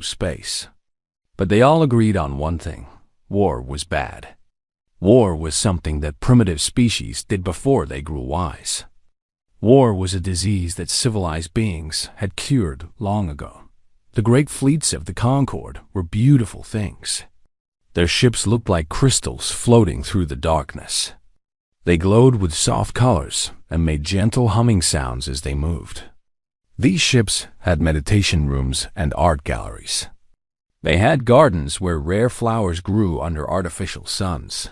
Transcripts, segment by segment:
space. But they all agreed on one thing: war was bad. War was something that primitive species did before they grew wise. War was a disease that civilized beings had cured long ago. The great fleets of the Concorde were beautiful things. Their ships looked like crystals floating through the darkness. They glowed with soft colors and made gentle humming sounds as they moved. These ships had meditation rooms and art galleries. They had gardens where rare flowers grew under artificial suns.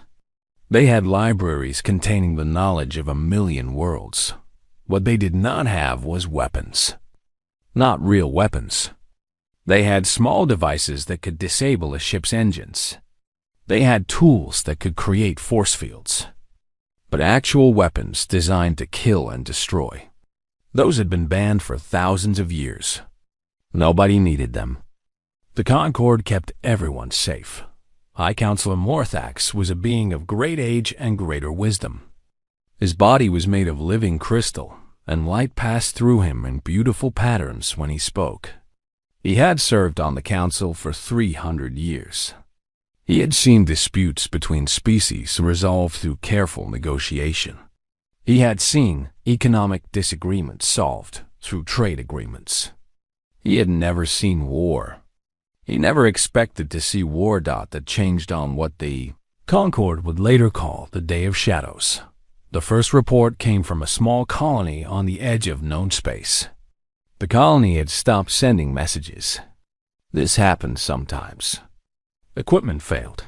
They had libraries containing the knowledge of 1,000,000 worlds. What they did not have was weapons. Not real weapons. They had small devices that could disable a ship's engines. They had tools that could create force fields. But actual weapons designed to kill and destroy, those had been banned for thousands of years. Nobody needed them. The Concorde kept everyone safe. High Counselor Morthax was a being of great age and greater wisdom. His body was made of living crystal, and light passed through him in beautiful patterns when he spoke. He had served on the council for 300 years. He had seen disputes between species resolved through careful negotiation. He had seen economic disagreements solved through trade agreements. He had never seen war. He never expected to see war that changed on what the Concorde would later call the Day of Shadows. The first report came from a small colony on the edge of known space. The colony had stopped sending messages. This happened sometimes. Equipment failed.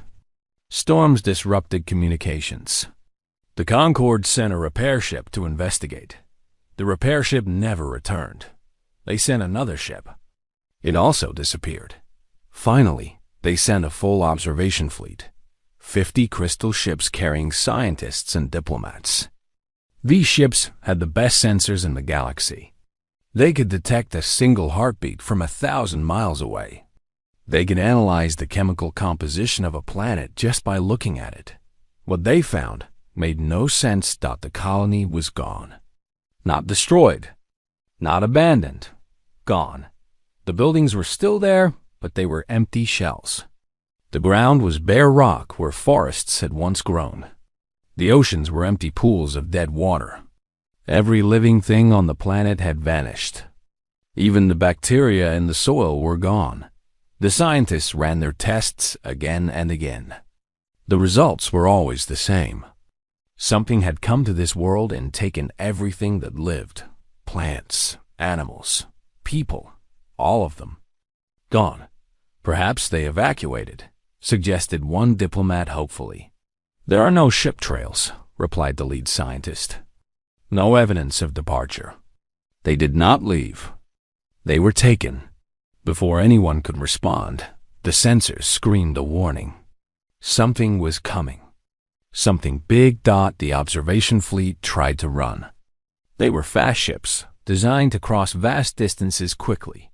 Storms disrupted communications. The Concorde sent a repair ship to investigate. The repair ship never returned. They sent another ship. It also disappeared. Finally, they sent a full observation fleet, 50 crystal ships carrying scientists and diplomats. These ships had the best sensors in the galaxy. They could detect a single heartbeat from 1,000 miles away. They could analyze the chemical composition of a planet just by looking at it. What they found made no sense. The colony was gone. Not destroyed. Not abandoned. Gone. The buildings were still there, but they were empty shells. The ground was bare rock where forests had once grown. The oceans were empty pools of dead water. Every living thing on the planet had vanished. Even the bacteria in the soil were gone. The scientists ran their tests again and again. The results were always the same. Something had come to this world and taken everything that lived. Plants, animals, people, all of them. Gone. Perhaps they evacuated, suggested one diplomat hopefully. There are no ship trails, replied the lead scientist. No evidence of departure. They did not leave. They were taken. Before anyone could respond, the sensors screamed a warning. Something was coming. Something big. The observation fleet tried to run. They were fast ships, designed to cross vast distances quickly.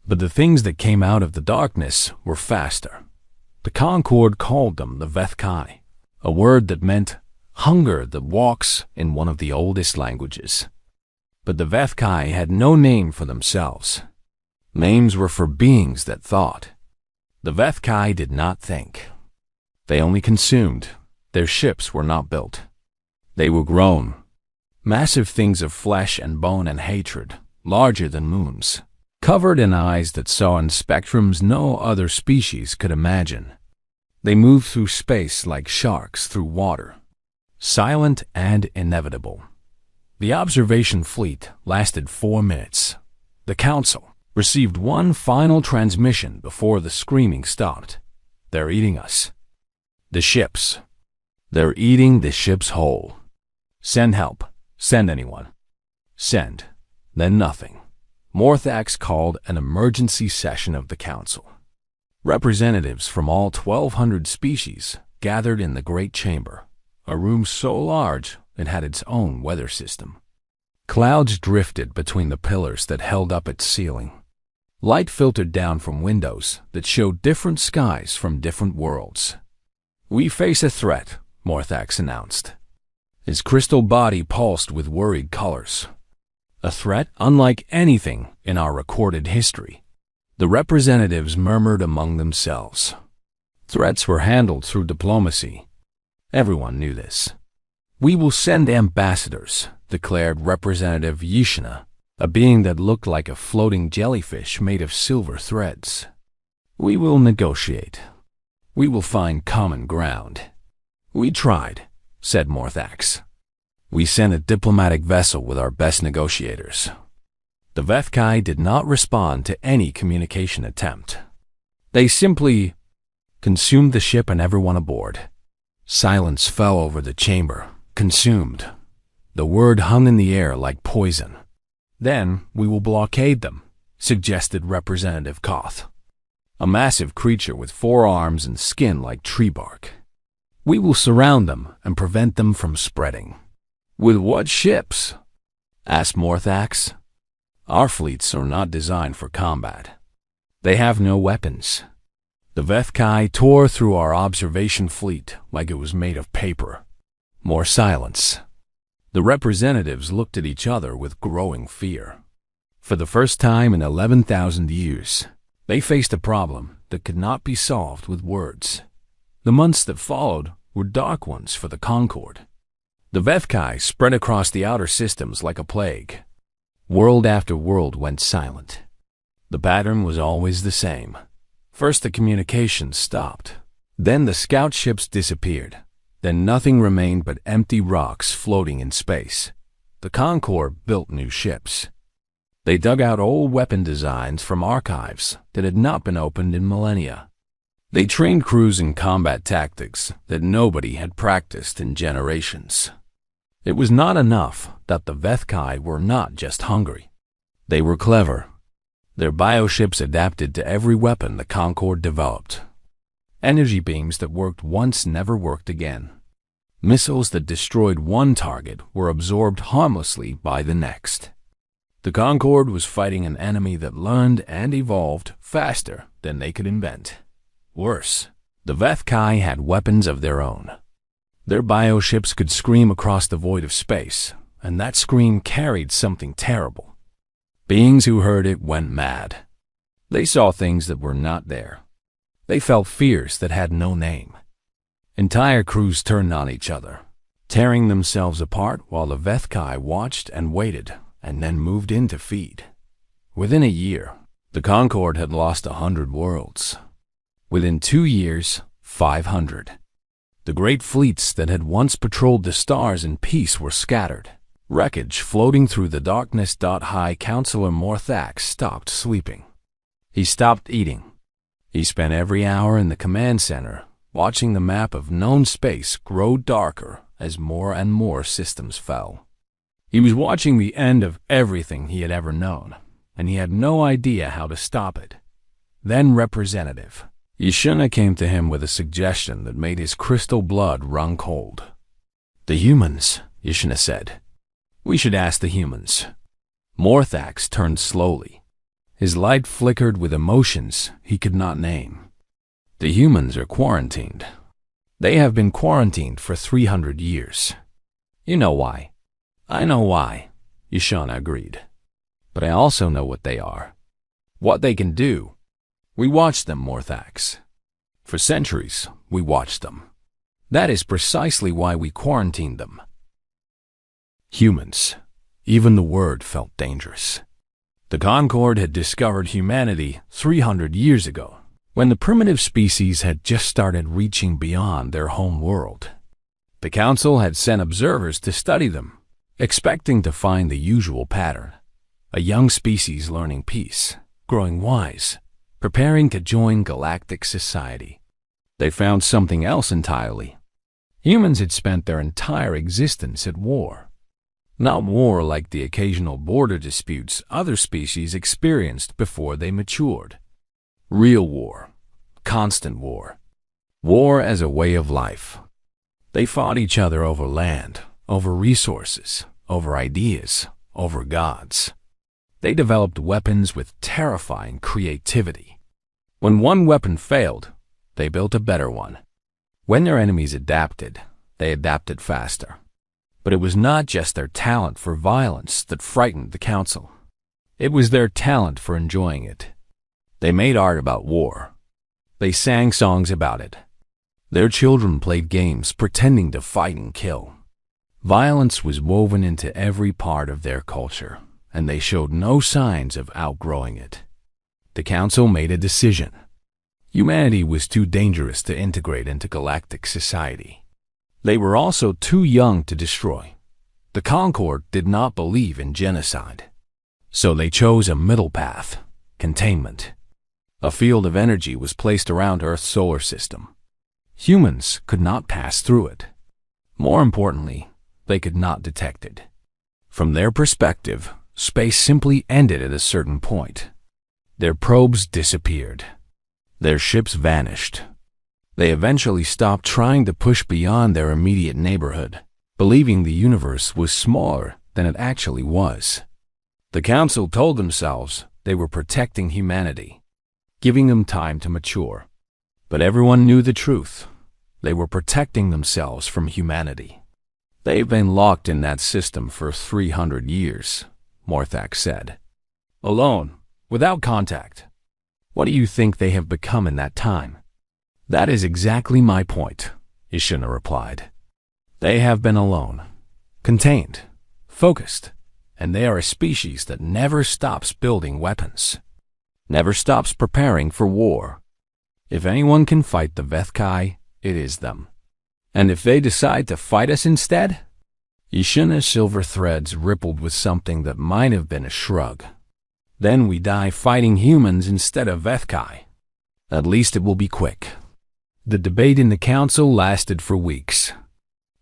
But the things that came out of the darkness were faster. The Concorde called them the Vethkai, a word that meant hunger that walks in one of the oldest languages. But the Vethkai had no name for themselves. Names were for beings that thought. The Vethkai did not think. They only consumed. Their ships were not built. They were grown. Massive things of flesh and bone and hatred, larger than moons, covered in eyes that saw in spectrums no other species could imagine. They moved through space like sharks through water, silent and inevitable. The observation fleet lasted 4 minutes. The Council received one final transmission before the screaming stopped. They're eating us. The ships. They're eating the ships whole. Send help. Send anyone. Send. Then nothing. Morthax called an emergency session of the Council. Representatives from all 1,200 species gathered in the Great Chamber, a room so large it had its own weather system. Clouds drifted between the pillars that held up its ceiling. Light filtered down from windows that showed different skies from different worlds. "We face a threat," Morthax announced. His crystal body pulsed with worried colors. A threat unlike anything in our recorded history. The representatives murmured among themselves. Threats were handled through diplomacy. Everyone knew this. "We will send ambassadors," declared Representative Yishina, a being that looked like a floating jellyfish made of silver threads. "We will negotiate. We will find common ground." "We tried," said Morthax. "We sent a diplomatic vessel with our best negotiators." The Vethkai did not respond to any communication attempt. They simply consumed the ship and everyone aboard. Silence fell over the chamber. Consumed. The word hung in the air like poison. "Then we will blockade them," suggested Representative Koth, a massive creature with 4 arms and skin like tree bark. "We will surround them and prevent them from spreading." "With what ships?" asked Morthax. "Our fleets are not designed for combat. They have no weapons." The Vethkai tore through our observation fleet like it was made of paper. More silence. The representatives looked at each other with growing fear. For the first time in 11,000 years, they faced a problem that could not be solved with words. The months that followed were dark ones for the Concord. The Vethkai spread across the outer systems like a plague. World after world went silent. The pattern was always the same. First the communications stopped. Then the scout ships disappeared. Then nothing remained but empty rocks floating in space. The Concord built new ships. They dug out old weapon designs from archives that had not been opened in millennia. They trained crews in combat tactics that nobody had practiced in generations. It was not enough that the Vethkai were not just hungry. They were clever. Their bioships adapted to every weapon the Concord developed. Energy beams that worked once never worked again. Missiles that destroyed one target were absorbed harmlessly by the next. The Concord was fighting an enemy that learned and evolved faster than they could invent. Worse, the Vethkai had weapons of their own. Their bioships could scream across the void of space, and that scream carried something terrible. Beings who heard it went mad. They saw things that were not there. They felt fears that had no name. Entire crews turned on each other, tearing themselves apart while the Vethkai watched and waited and then moved in to feed. Within a year, the Concord had lost 100 worlds. Within 2 years, 500. The great fleets that had once patrolled the stars in peace were scattered. Wreckage floating through the darkness. High Counselor Morthax stopped sleeping. He stopped eating. He spent every hour in the command center, watching the map of known space grow darker as more and more systems fell. He was watching the end of everything he had ever known, and he had no idea how to stop it. Then Representative Yishina came to him with a suggestion that made his crystal blood run cold. "The humans," Yishina said. "We should ask the humans." Morthax turned slowly. His light flickered with emotions he could not name. "The humans are quarantined. They have been quarantined for 300 years. You know why." "I know why," Yishana agreed. "But I also know what they are. What they can do. We watched them, Morthax. For centuries, we watched them. That is precisely why we quarantined them." Humans. Even the word felt dangerous. The Concord had discovered humanity 300 years ago, when the primitive species had just started reaching beyond their home world. The Council had sent observers to study them, expecting to find the usual pattern: a young species learning peace, growing wise, preparing to join galactic society. They found something else entirely. Humans had spent their entire existence at war. Not war like the occasional border disputes other species experienced before they matured. Real war. Constant war. War as a way of life. They fought each other over land, over resources, over ideas, over gods. They developed weapons with terrifying creativity. When one weapon failed, they built a better one. When their enemies adapted, they adapted faster. But it was not just their talent for violence that frightened the Council. It was their talent for enjoying it. They made art about war. They sang songs about it. Their children played games pretending to fight and kill. Violence was woven into every part of their culture, and they showed no signs of outgrowing it. The Council made a decision. Humanity was too dangerous to integrate into galactic society. They were also too young to destroy. The Concord did not believe in genocide. So they chose a middle path, containment. A field of energy was placed around Earth's solar system. Humans could not pass through it. More importantly, they could not detect it. From their perspective, space simply ended at a certain point. Their probes disappeared. Their ships vanished. They eventually stopped trying to push beyond their immediate neighborhood, believing the universe was smaller than it actually was. The Council told themselves they were protecting humanity, giving them time to mature. But everyone knew the truth. They were protecting themselves from humanity. They've been locked in that system for 300 years, Morthak said. Alone, without contact. What do you think they have become in that time? That is exactly my point, Ishina replied. They have been alone, contained, focused, and they are a species that never stops building weapons, never stops preparing for war. If anyone can fight the Vethkai, it is them. And if they decide to fight us instead? Ishina's silver threads rippled with something that might have been a shrug. Then we die fighting humans instead of Vethkai. At least it will be quick. The debate in the Council lasted for weeks.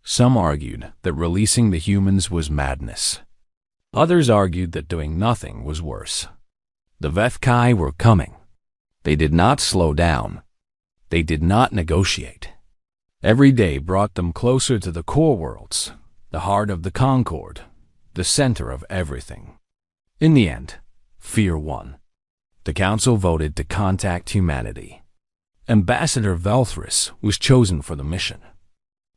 Some argued that releasing the humans was madness. Others argued that doing nothing was worse. The Vethkai were coming. They did not slow down. They did not negotiate. Every day brought them closer to the core worlds, the heart of the Concord, the center of everything. In the end, fear won. The Council voted to contact humanity. Ambassador Velthris was chosen for the mission.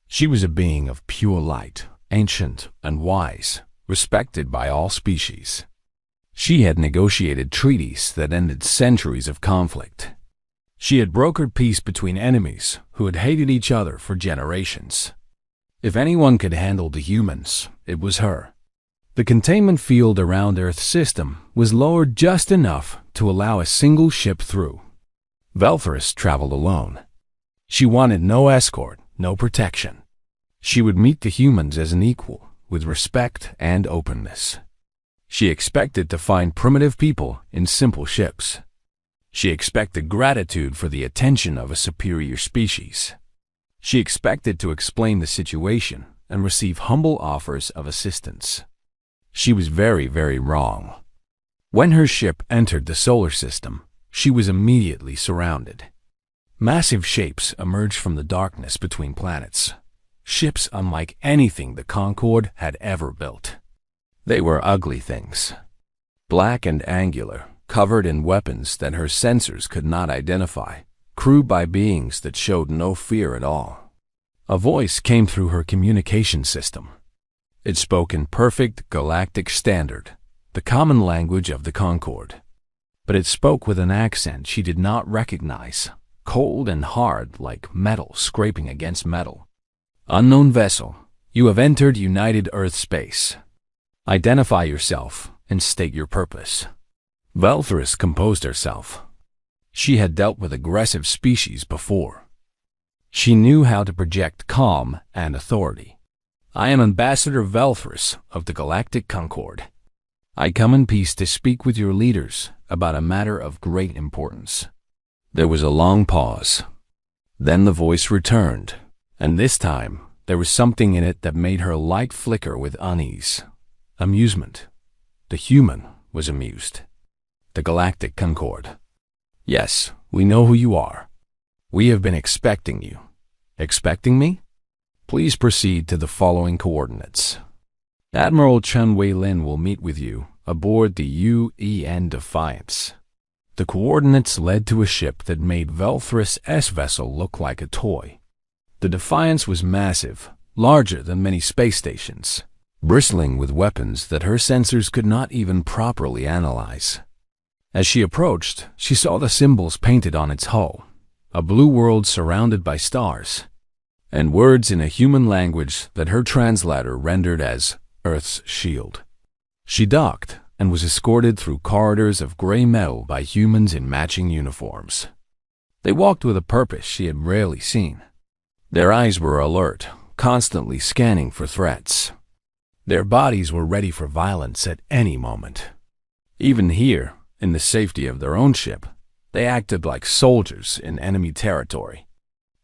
She was a being of pure light, ancient and wise, respected by all species. She had negotiated treaties that ended centuries of conflict. She had brokered peace between enemies who had hated each other for generations. If anyone could handle the humans, it was her. The containment field around Earth's system was lowered just enough to allow a single ship through. Velthris traveled alone. She wanted no escort, no protection. She would meet the humans as an equal, with respect and openness. She expected to find primitive people in simple ships. She expected gratitude for the attention of a superior species. She expected to explain the situation and receive humble offers of assistance. She was very, very wrong. When her ship entered the solar system, she was immediately surrounded. Massive shapes emerged from the darkness between planets. Ships unlike anything the Concord had ever built. They were ugly things. Black and angular, covered in weapons that her sensors could not identify, crewed by beings that showed no fear at all. A voice came through her communication system. It spoke in perfect galactic standard, the common language of the Concord. But it spoke with an accent she did not recognize, cold and hard like metal scraping against metal. Unknown vessel, you have entered United Earth space. Identify yourself and state your purpose. Velthris composed herself. She had dealt with aggressive species before. She knew how to project calm and authority. I am Ambassador Velthris of the Galactic Concord. I come in peace to speak with your leaders about a matter of great importance. There was a long pause. Then the voice returned, and this time there was something in it that made her light flicker with unease. Amusement. The human was amused. The Galactic Concord. Yes, we know who you are. We have been expecting you. Expecting me? Please proceed to the following coordinates. Admiral Chen Wei-Lin will meet with you aboard the UEN Defiance. The coordinates led to a ship that made Velthris' S-vessel look like a toy. The Defiance was massive, larger than many space stations, bristling with weapons that her sensors could not even properly analyze. As she approached, she saw the symbols painted on its hull, a blue world surrounded by stars, and words in a human language that her translator rendered as Earth's shield. She docked and was escorted through corridors of gray metal by humans in matching uniforms. They walked with a purpose she had rarely seen. Their eyes were alert, constantly scanning for threats. Their bodies were ready for violence at any moment. Even here, in the safety of their own ship, they acted like soldiers in enemy territory.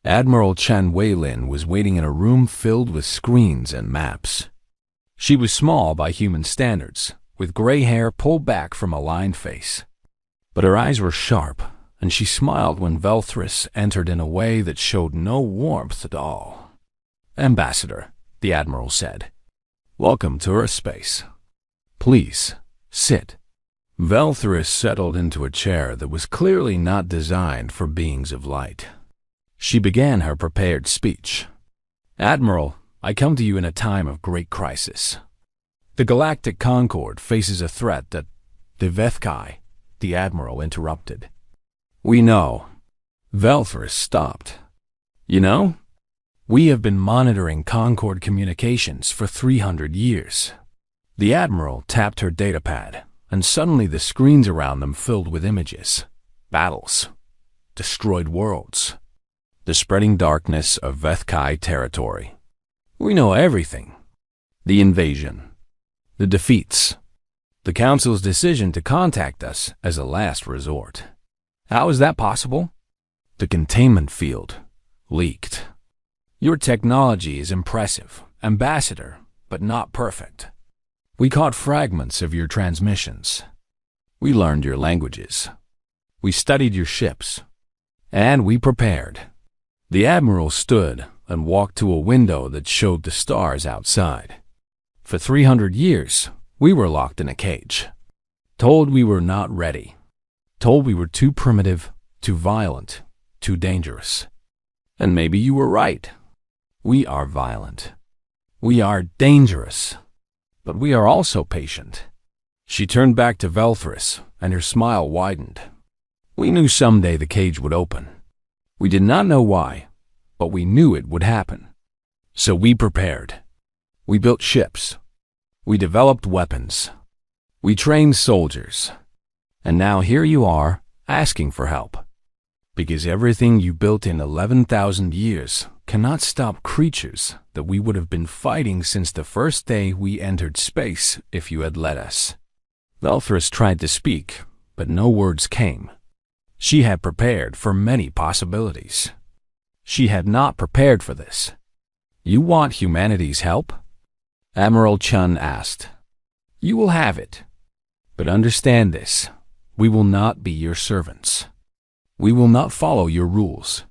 Admiral Chen Weilin was waiting in a room filled with screens and maps. She was small by human standards, with gray hair pulled back from a lined face. But her eyes were sharp, and she smiled when Velthris entered in a way that showed no warmth at all. "Ambassador," the Admiral said, "welcome to Earth space. Please, sit." Velthris settled into a chair that was clearly not designed for beings of light. She began her prepared speech. "Admiral, I come to you in a time of great crisis. The Galactic Concord faces a threat that the Vethkai," the Admiral interrupted. "We know." Velthris stopped. "You know? We have been monitoring Concord communications for 300 years. The Admiral tapped her datapad, and suddenly the screens around them filled with images, battles, destroyed worlds, the spreading darkness of Vethkai territory. We know everything. The invasion, the defeats, the Council's decision to contact us as a last resort. How is that possible? The containment field leaked. Your technology is impressive, Ambassador, but not perfect. We caught fragments of your transmissions. We learned your languages. We studied your ships. And we prepared." The Admiral stood and walked to a window that showed the stars outside. "For 300 years, we were locked in a cage. Told we were not ready. Told we were too primitive, too violent, too dangerous. And maybe you were right. We are violent. We are dangerous. But we are also patient." She turned back to Velthris, and her smile widened. "We knew someday the cage would open. We did not know why, but we knew it would happen. So we prepared. We built ships. We developed weapons. We trained soldiers. And now here you are, asking for help. Because everything you built in 11,000 years cannot stop creatures that we would have been fighting since the first day we entered space if you had let us." Velthris tried to speak, but no words came. She had prepared for many possibilities. She had not prepared for this. "You want humanity's help?" Admiral Chun asked. "You will have it. But understand this, we will not be your servants. We will not follow your rules.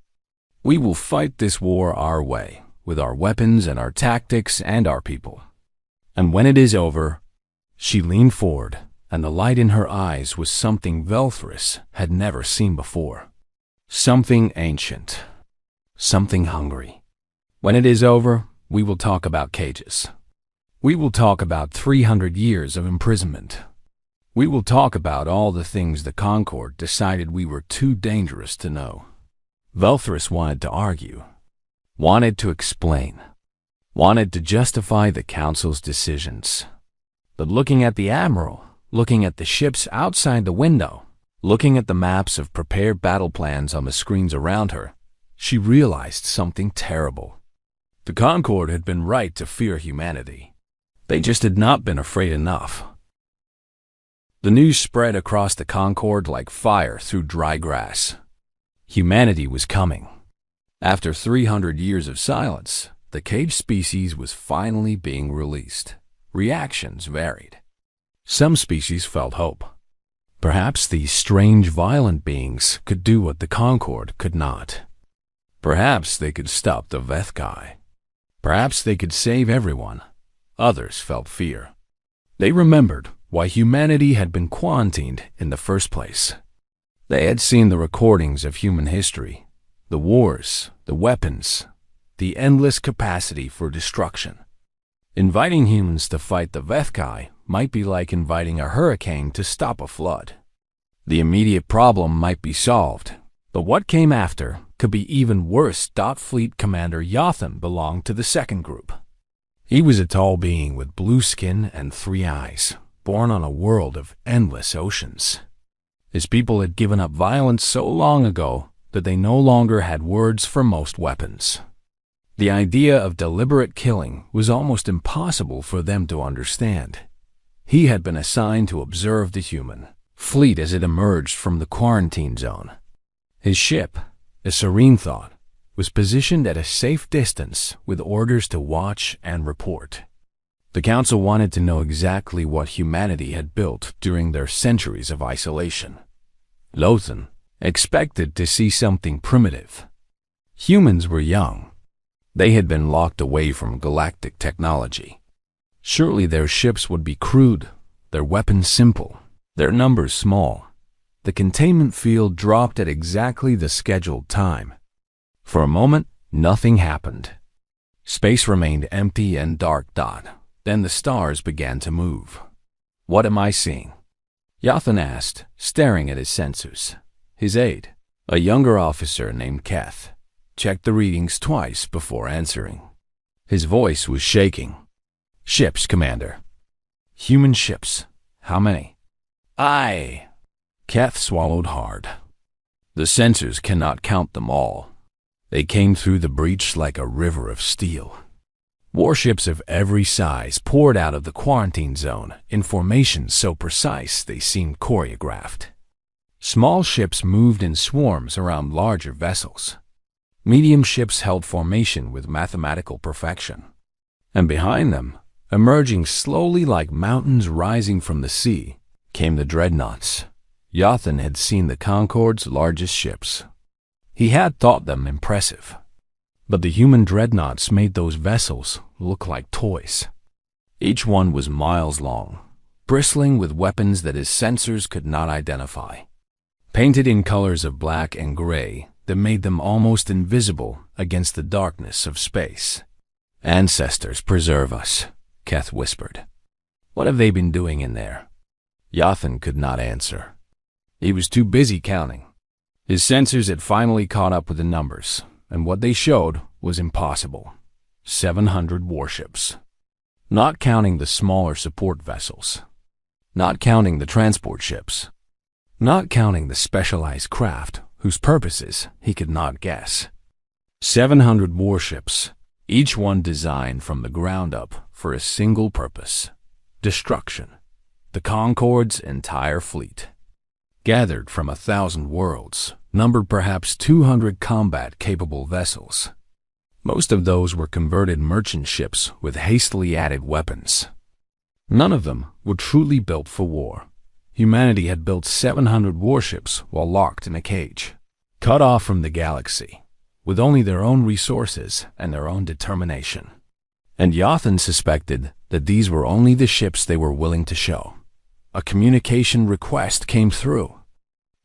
We will fight this war our way, with our weapons and our tactics and our people. And when it is over," she leaned forward, and the light in her eyes was something Velthris had never seen before. Something ancient. Something hungry. "When it is over, we will talk about cages. We will talk about 300 years of imprisonment. We will talk about all the things the Concord decided we were too dangerous to know." Velthris wanted to argue, wanted to explain, wanted to justify the Council's decisions. But looking at the Admiral, looking at the ships outside the window, looking at the maps of prepared battle plans on the screens around her, she realized something terrible. The Concord had been right to fear humanity. They just had not been afraid enough. The news spread across the Concord like fire through dry grass. Humanity was coming. After 300 years of silence, the caged species was finally being released. Reactions varied. Some species felt hope. Perhaps these strange, violent beings could do what the Concord could not. Perhaps they could stop the Vethkai. Perhaps they could save everyone. Others felt fear. They remembered why humanity had been quarantined in the first place. They had seen the recordings of human history, the wars, the weapons, the endless capacity for destruction. Inviting humans to fight the Vethkai might be like inviting a hurricane to stop a flood. The immediate problem might be solved, but what came after could be even worse. Fleet Commander Yothan belonged to the second group. He was a tall being with blue skin and 3 eyes, born on a world of endless oceans. His people had given up violence so long ago that they no longer had words for most weapons. The idea of deliberate killing was almost impossible for them to understand. He had been assigned to observe the human fleet as it emerged from the quarantine zone. His ship, a serene thought, was positioned at a safe distance with orders to watch and report. The Council wanted to know exactly what humanity had built during their centuries of isolation. Lothan expected to see something primitive. Humans were young. They had been locked away from galactic technology. Surely their ships would be crude, their weapons simple, their numbers small. The containment field dropped at exactly the scheduled time. For a moment, nothing happened. Space remained empty and dark. Then the stars began to move. "What am I seeing?" Yothan asked, staring at his sensors. His aide, a younger officer named Keth, checked the readings twice before answering. His voice was shaking. "Ships, Commander." "Human ships. How many?" "I." Keth swallowed hard. "The sensors cannot count them all. They came through the breach like a river of steel." Warships of every size poured out of the quarantine zone in formations so precise they seemed choreographed. Small ships moved in swarms around larger vessels. Medium ships held formation with mathematical perfection. And behind them, emerging slowly like mountains rising from the sea, came the dreadnoughts. Yothan had seen the Concorde's largest ships. He had thought them impressive. But the human dreadnoughts made those vessels look like toys. Each one was miles long, bristling with weapons that his sensors could not identify. Painted in colors of black and gray that made them almost invisible against the darkness of space. "Ancestors preserve us," Keth whispered. "What have they been doing in there?" Yothan could not answer. He was too busy counting. His sensors had finally caught up with the numbers, and what they showed was impossible. 700 warships. Not counting the smaller support vessels. Not counting the transport ships. Not counting the specialized craft whose purposes he could not guess. 700 warships, each one designed from the ground up for a single purpose: destruction. The Concorde's entire fleet. Gathered from 1,000 worlds, numbered perhaps 200 combat-capable vessels. Most of those were converted merchant ships with hastily added weapons. None of them were truly built for war. Humanity had built 700 warships while locked in a cage, cut off from the galaxy, with only their own resources and their own determination. And Yothan suspected that these were only the ships they were willing to show. A communication request came through.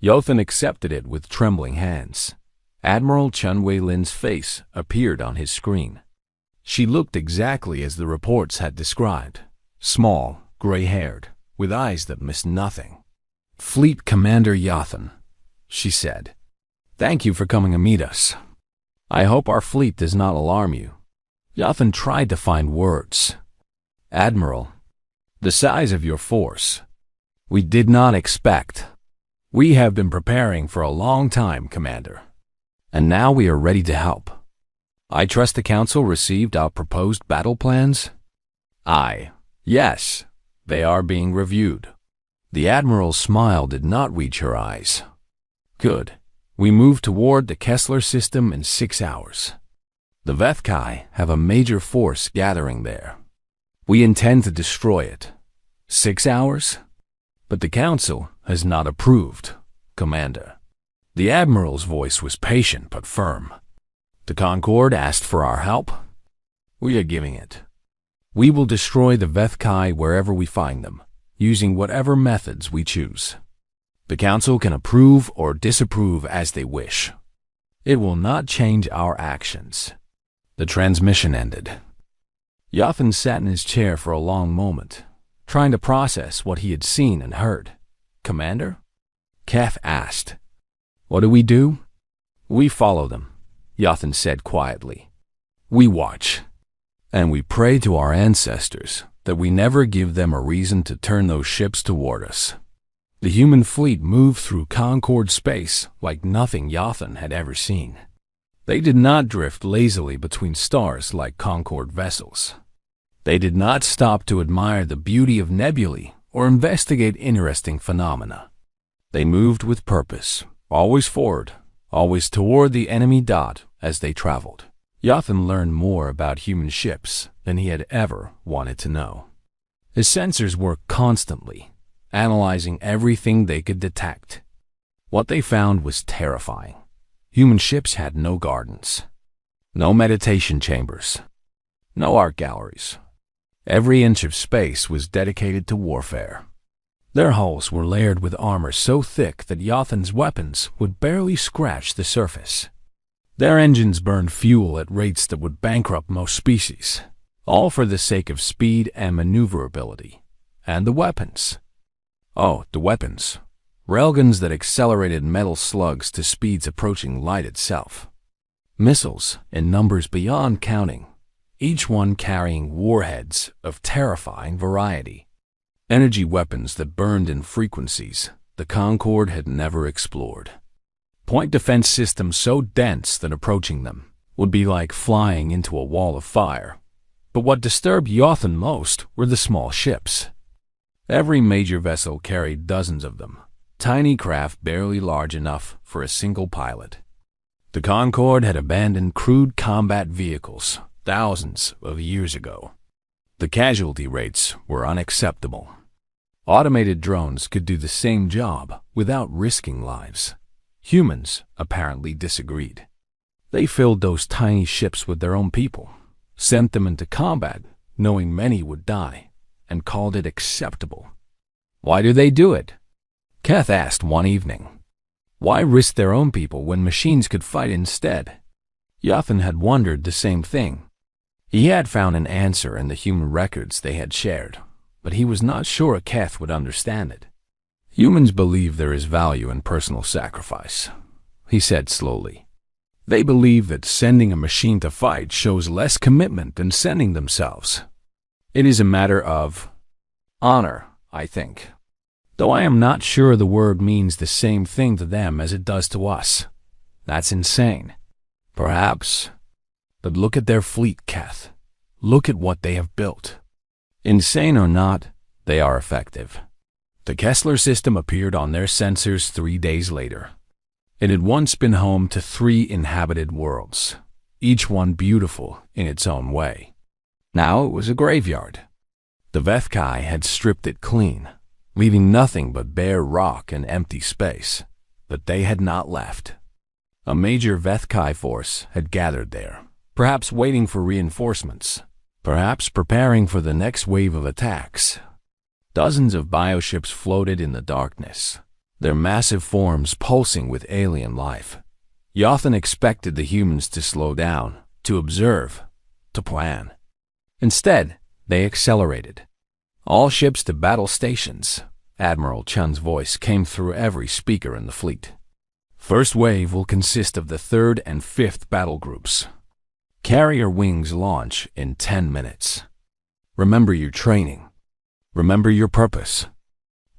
Yothan accepted it with trembling hands. Admiral Chun Wei-Lin's face appeared on his screen. She looked exactly as the reports had described. Small, gray-haired, with eyes that missed nothing. "Fleet Commander Yothan," she said. "Thank you for coming to meet us. I hope our fleet does not alarm you." Yothan tried to find words. "Admiral, the size of your force. We did not expect. We have been preparing for a long time, Commander. And now we are ready to help. I trust the Council received our proposed battle plans?" Yes, they are being reviewed." The Admiral's smile did not reach her eyes. "Good. We move toward the Kessler system in 6 hours. The Vethkai have a major force gathering there. We intend to destroy it. 6 hours? But the Council has not approved, Commander." The Admiral's voice was patient but firm. "The Concorde asked for our help. We are giving it. We will destroy the Vethkai wherever we find them, using whatever methods we choose. The Council can approve or disapprove as they wish. It will not change our actions." The transmission ended. Yothan sat in his chair for a long moment, trying to process what he had seen and heard. "Commander?" Keth asked. What do we do? We follow them, Yathan said quietly. We watch. And we pray to our ancestors that we never give them a reason to turn those ships toward us. The human fleet moved through Concord space like nothing Yathan had ever seen. They did not drift lazily between stars like Concord vessels. They did not stop to admire the beauty of nebulae or investigate interesting phenomena. They moved with purpose, always forward, always toward the enemy dot as they traveled. Yathan learned more about human ships than he had ever wanted to know. His sensors worked constantly, analyzing everything they could detect. What they found was terrifying. Human ships had no gardens, no meditation chambers, no art galleries. Every inch of space was dedicated to warfare. Their hulls were layered with armor so thick that Yathan's weapons would barely scratch the surface. Their engines burned fuel at rates that would bankrupt most species, all for the sake of speed and maneuverability. And the weapons. Oh, the weapons. Railguns that accelerated metal slugs to speeds approaching light itself. Missiles in numbers beyond counting, each one carrying warheads of terrifying variety. Energy weapons that burned in frequencies the Concorde had never explored. Point defense systems so dense that approaching them would be like flying into a wall of fire. But what disturbed Yathan most were the small ships. Every major vessel carried dozens of them, tiny craft barely large enough for a single pilot. The Concorde had abandoned crude combat vehicles thousands of years ago. The casualty rates were unacceptable. Automated drones could do the same job without risking lives. Humans apparently disagreed. They filled those tiny ships with their own people, sent them into combat knowing many would die, and called it acceptable. Why do they do it? Keth asked one evening. Why risk their own people when machines could fight instead? Yathan had wondered the same thing. He had found an answer in the human records they had shared, but he was not sure Keth would understand it. Humans believe there is value in personal sacrifice, he said slowly. They believe that sending a machine to fight shows less commitment than sending themselves. It is a matter of honor, I think. Though I am not sure the word means the same thing to them as it does to us. That's insane. Perhaps. But look at their fleet, Keth. Look at what they have built. Insane or not, they are effective. The Kessler system appeared on their sensors 3 days later. It had once been home to 3 inhabited worlds, each one beautiful in its own way. Now it was a graveyard. The Vethkai had stripped it clean, leaving nothing but bare rock and empty space. But they had not left. A major Vethkai force had gathered there, perhaps waiting for reinforcements, perhaps preparing for the next wave of attacks. Dozens of bioships floated in the darkness, their massive forms pulsing with alien life. Yathan expected the humans to slow down, to observe, to plan. Instead, they accelerated. All ships to battle stations. Admiral Chun's voice came through every speaker in the fleet. First wave will consist of the 3rd and 5th battle groups. Carrier wings launch in 10 minutes. Remember your training. Remember your purpose.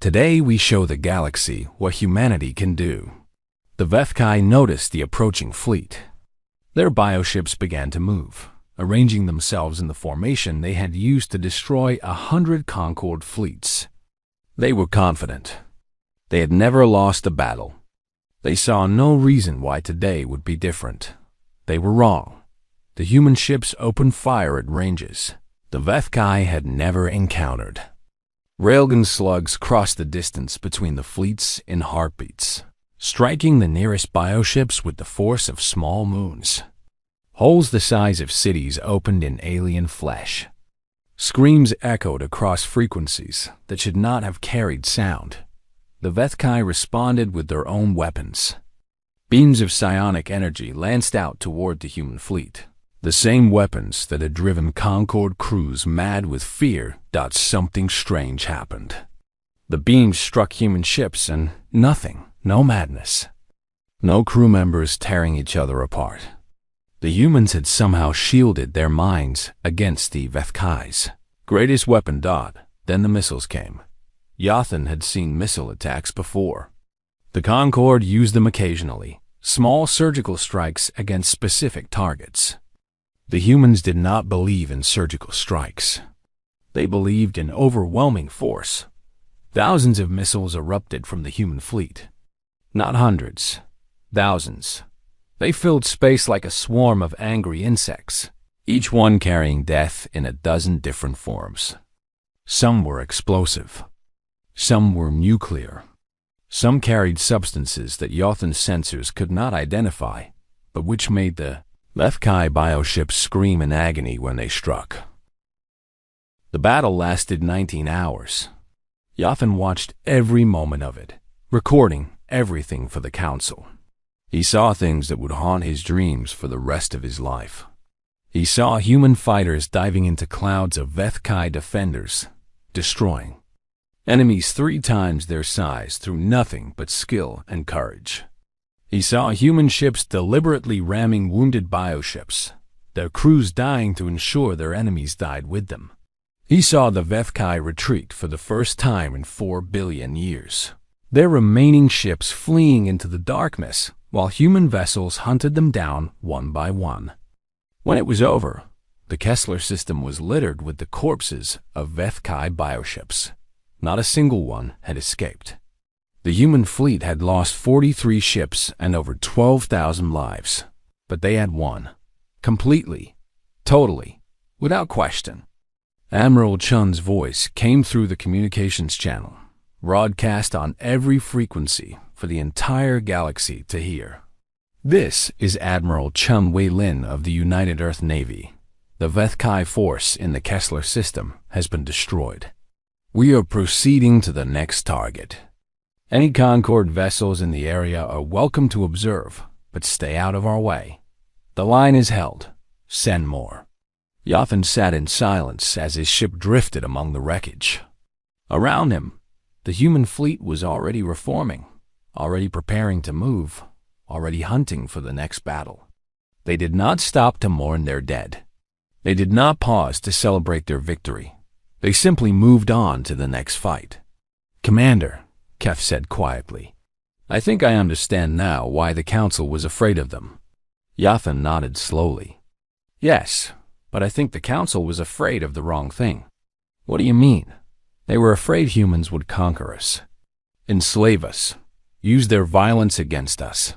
Today we show the galaxy what humanity can do. The Vethkai noticed the approaching fleet. Their bioships began to move, arranging themselves in the formation they had used to destroy 100 Concorde fleets. They were confident. They had never lost a battle. They saw no reason why today would be different. They were wrong. The human ships opened fire at ranges the Vethkai had never encountered. Railgun slugs crossed the distance between the fleets in heartbeats, striking the nearest bioships with the force of small moons. Holes the size of cities opened in alien flesh. Screams echoed across frequencies that should not have carried sound. The Vethkai responded with their own weapons. Beams of psionic energy lanced out toward the human fleet. The same weapons that had driven Concorde crews mad with fear. Something strange happened. The beams struck human ships and nothing, no madness. No crew members tearing each other apart. The humans had somehow shielded their minds against the Vethkai's greatest weapon. Then the missiles came. Yathan had seen missile attacks before. The Concorde used them occasionally, small surgical strikes against specific targets. The humans did not believe in surgical strikes. They believed in overwhelming force. Thousands of missiles erupted from the human fleet. Not hundreds, thousands. They filled space like a swarm of angry insects, each one carrying death in a dozen different forms. Some were explosive. Some were nuclear. Some carried substances that Yathan's sensors could not identify, but which made the Vethkai bioships scream in agony when they struck. The battle lasted 19 hours. Yathan watched every moment of it, recording everything for the Council. He saw things that would haunt his dreams for the rest of his life. He saw human fighters diving into clouds of Vethkai defenders, destroying enemies 3 times their size through nothing but skill and courage. He saw human ships deliberately ramming wounded bioships, their crews dying to ensure their enemies died with them. He saw the Vethkai retreat for the first time in 4 billion years, their remaining ships fleeing into the darkness while human vessels hunted them down one by one. When it was over, the Kessler system was littered with the corpses of Vethkai bioships. Not a single one had escaped. The human fleet had lost 43 ships and over 12,000 lives, but they had won. Completely, totally, without question. Admiral Chun's voice came through the communications channel, broadcast on every frequency for the entire galaxy to hear. This is Admiral Chun Wei-Lin of the United Earth Navy. The Vethkai force in the Kessler system has been destroyed. We are proceeding to the next target. Any Concorde vessels in the area are welcome to observe, but stay out of our way. The line is held. Send more. Yathan sat in silence as his ship drifted among the wreckage. Around him, the human fleet was already reforming, already preparing to move, already hunting for the next battle. They did not stop to mourn their dead. They did not pause to celebrate their victory. They simply moved on to the next fight. "Commander," Kef said quietly, "I think I understand now why the Council was afraid of them." Yathan nodded slowly. "Yes, but I think the Council was afraid of the wrong thing." "What do you mean?" "They were afraid humans would conquer us, enslave us, use their violence against us."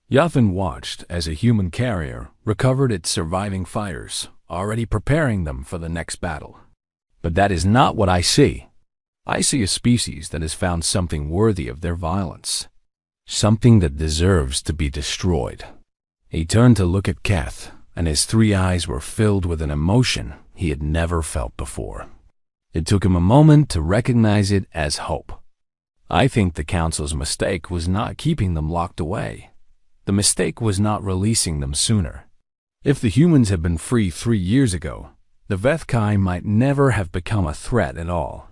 Yathan watched as a human carrier recovered its surviving fighters, already preparing them for the next battle. "But that is not what I see. I see a species that has found something worthy of their violence, something that deserves to be destroyed." He turned to look at Keth, and his 3 eyes were filled with an emotion he had never felt before. It took him a moment to recognize it as hope. "I think the Council's mistake was not keeping them locked away. The mistake was not releasing them sooner. If the humans had been free 3 years ago, the Vethkai might never have become a threat at all."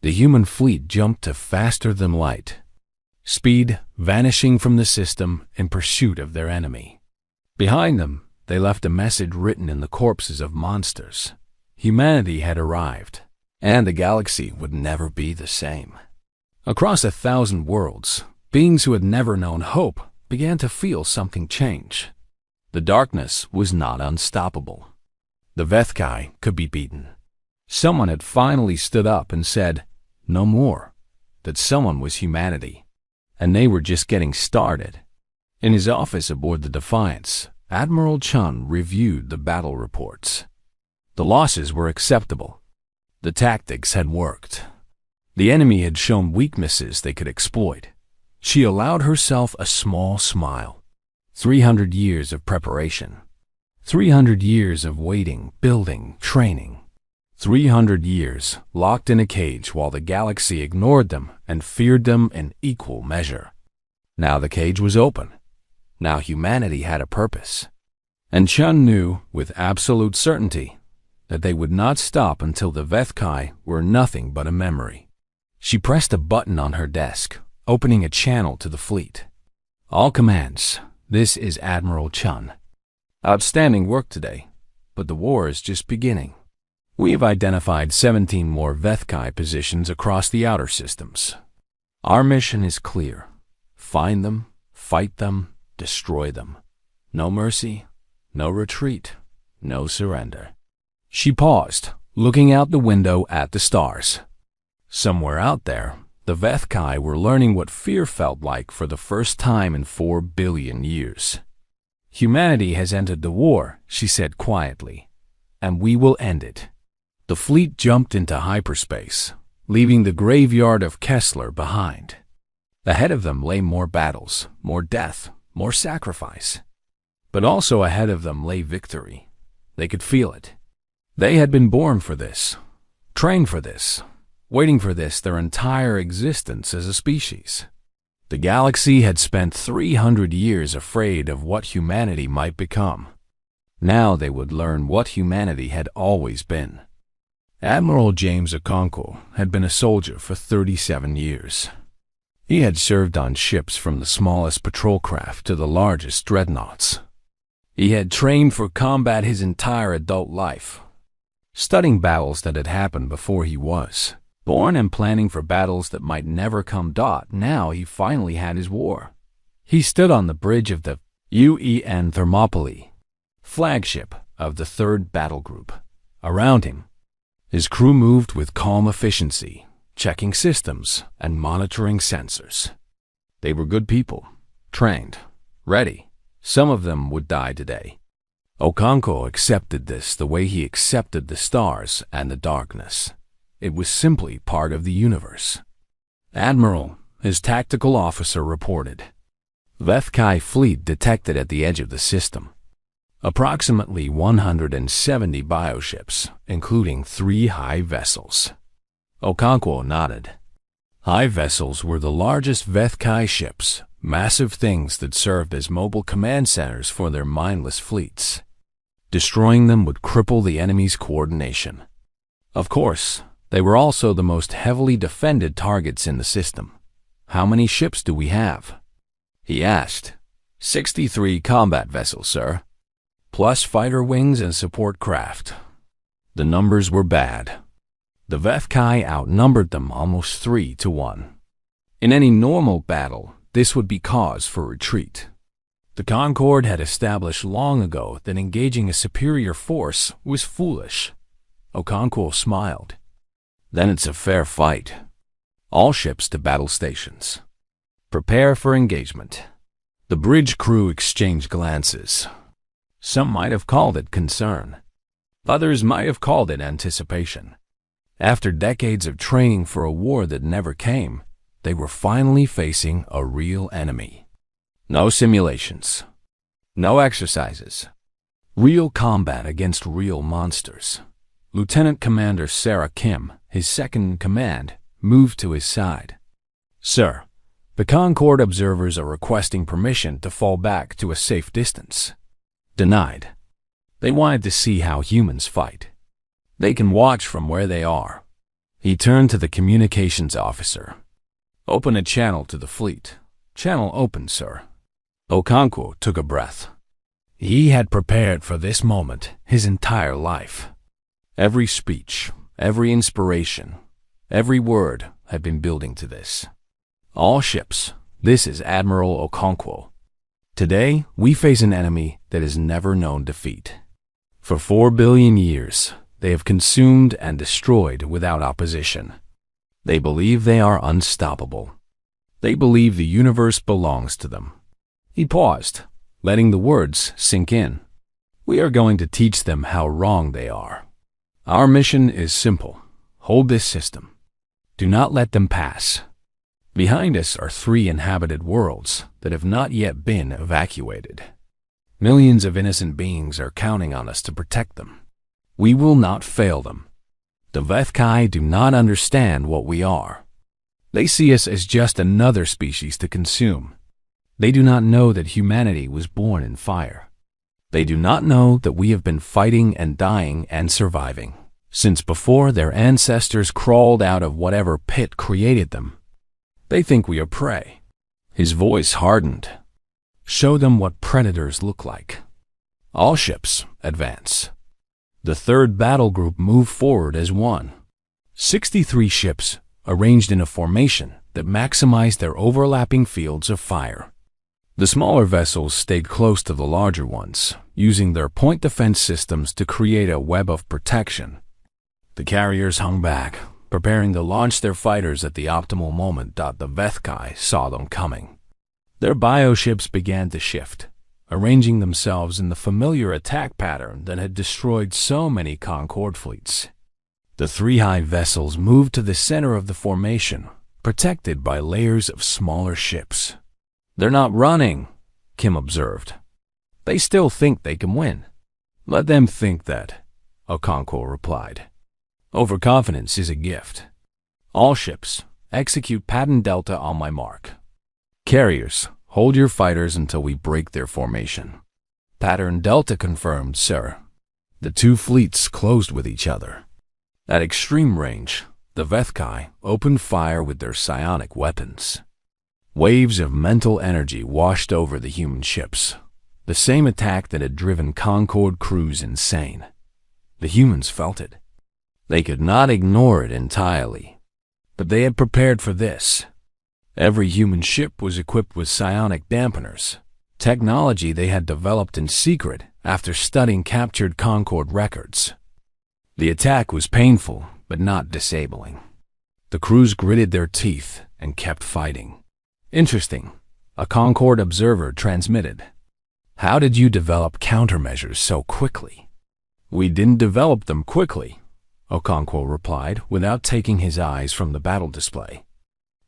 The human fleet jumped to faster than light, speed vanishing from the system in pursuit of their enemy. Behind them, they left a message written in the corpses of monsters. Humanity had arrived, and the galaxy would never be the same. Across 1,000 worlds, beings who had never known hope began to feel something change. The darkness was not unstoppable. The Vethkai could be beaten. Someone had finally stood up and said, "No more." That someone was humanity, and they were just getting started. In his office aboard the Defiance, Admiral Chun reviewed the battle reports. The losses were acceptable. The tactics had worked. The enemy had shown weaknesses they could exploit. She allowed herself a small smile. 300 years of preparation. 300 years of waiting, building, training. 300 years locked in a cage while the galaxy ignored them and feared them in equal measure. Now the cage was open. Now humanity had a purpose. And Chun knew with absolute certainty that they would not stop until the Vethkai were nothing but a memory. She pressed a button on her desk, opening a channel to the fleet. All commands, this is Admiral Chun. Outstanding work today, but the war is just beginning. We've identified 17 more Vethkai positions across the outer systems. Our mission is clear. Find them, fight them, destroy them. No mercy, no retreat, no surrender. She paused, looking out the window at the stars. Somewhere out there, the Vethkai were learning what fear felt like for the first time in 4 billion years. Humanity has entered the war, she said quietly, and we will end it. The fleet jumped into hyperspace, leaving the graveyard of Kessler behind. Ahead of them lay more battles, more death, more sacrifice. But also ahead of them lay victory. They could feel it. They had been born for this, trained for this, waiting for this their entire existence as a species. The galaxy had spent 300 years afraid of what humanity might become. Now they would learn what humanity had always been. Admiral James Okonkwo had been a soldier for 37 years. He had served on ships from the smallest patrol craft to the largest dreadnoughts. He had trained for combat his entire adult life, studying battles that had happened before he was born and planning for battles that might never come. Now he finally had his war. He stood on the bridge of the UN Thermopylae, flagship of the 3rd Battle Group. Around him, his crew moved with calm efficiency, checking systems and monitoring sensors. They were good people, trained, ready. Some of them would die today. Okonkwo accepted this the way he accepted the stars and the darkness. It was simply part of the universe. Admiral, his tactical officer, reported. Vethkai fleet detected at the edge of the system. Approximately 170 bioships, including 3 high vessels. Okonkwo nodded. High vessels were the largest Vethkai ships, massive things that served as mobile command centers for their mindless fleets. Destroying them would cripple the enemy's coordination. Of course, they were also the most heavily defended targets in the system. How many ships do we have? He asked. 63 combat vessels, sir, plus fighter wings and support craft. The numbers were bad. The Vethkai outnumbered them almost 3 to 1. In any normal battle, this would be cause for retreat. The Concord had established long ago that engaging a superior force was foolish. Okonkwo smiled. Then it's a fair fight. All ships to battle stations. Prepare for engagement. The bridge crew exchanged glances. Some might have called it concern. Others might have called it anticipation. After decades of training for a war that never came, they were finally facing a real enemy. No simulations. No exercises. Real combat against real monsters. Lieutenant Commander Sarah Kim, his second-in-command, moved to his side. Sir, the Concord observers are requesting permission to fall back to a safe distance. Denied. They wanted to see how humans fight. They can watch from where they are. He turned to the communications officer. Open a channel to the fleet. Channel open, sir. Okonkwo took a breath. He had prepared for this moment his entire life. Every speech, every inspiration, every word had been building to this. All ships, this is Admiral Okonkwo. Today, we face an enemy that has never known defeat. For 4 billion years, they have consumed and destroyed without opposition. They believe they are unstoppable. They believe the universe belongs to them. He paused, letting the words sink in. We are going to teach them how wrong they are. Our mission is simple. Hold this system. Do not let them pass. Behind us are 3 inhabited worlds that have not yet been evacuated. Millions of innocent beings are counting on us to protect them. We will not fail them. The Vethkai do not understand what we are. They see us as just another species to consume. They do not know that humanity was born in fire. They do not know that we have been fighting and dying and surviving since before their ancestors crawled out of whatever pit created them. They think we are prey." His voice hardened. "Show them what predators look like. All ships, advance." The third battle group moved forward as one. 63 ships, arranged in a formation that maximized their overlapping fields of fire. The smaller vessels stayed close to the larger ones, using their point defense systems to create a web of protection. The carriers hung back, preparing to launch their fighters at the optimal moment. The Vethkai saw them coming. Their bioships began to shift, arranging themselves in the familiar attack pattern that had destroyed so many Concord fleets. The three high vessels moved to the center of the formation, protected by layers of smaller ships. "They're not running," Kim observed. "They still think they can win." "Let them think that," Okonkwo replied. "Overconfidence is a gift. All ships, execute Pattern Delta on my mark. Carriers, hold your fighters until we break their formation." "Pattern Delta confirmed, sir." The two fleets closed with each other. At extreme range, the Vethkai opened fire with their psionic weapons. Waves of mental energy washed over the human ships, the same attack that had driven Concord crews insane. The humans felt it. They could not ignore it entirely, but they had prepared for this. Every human ship was equipped with psionic dampeners, technology they had developed in secret after studying captured Concord records. The attack was painful, but not disabling. The crews gritted their teeth and kept fighting. "Interesting," a Concord observer transmitted. "How did you develop countermeasures so quickly?" "We didn't develop them quickly," Okonkwo replied without taking his eyes from the battle display.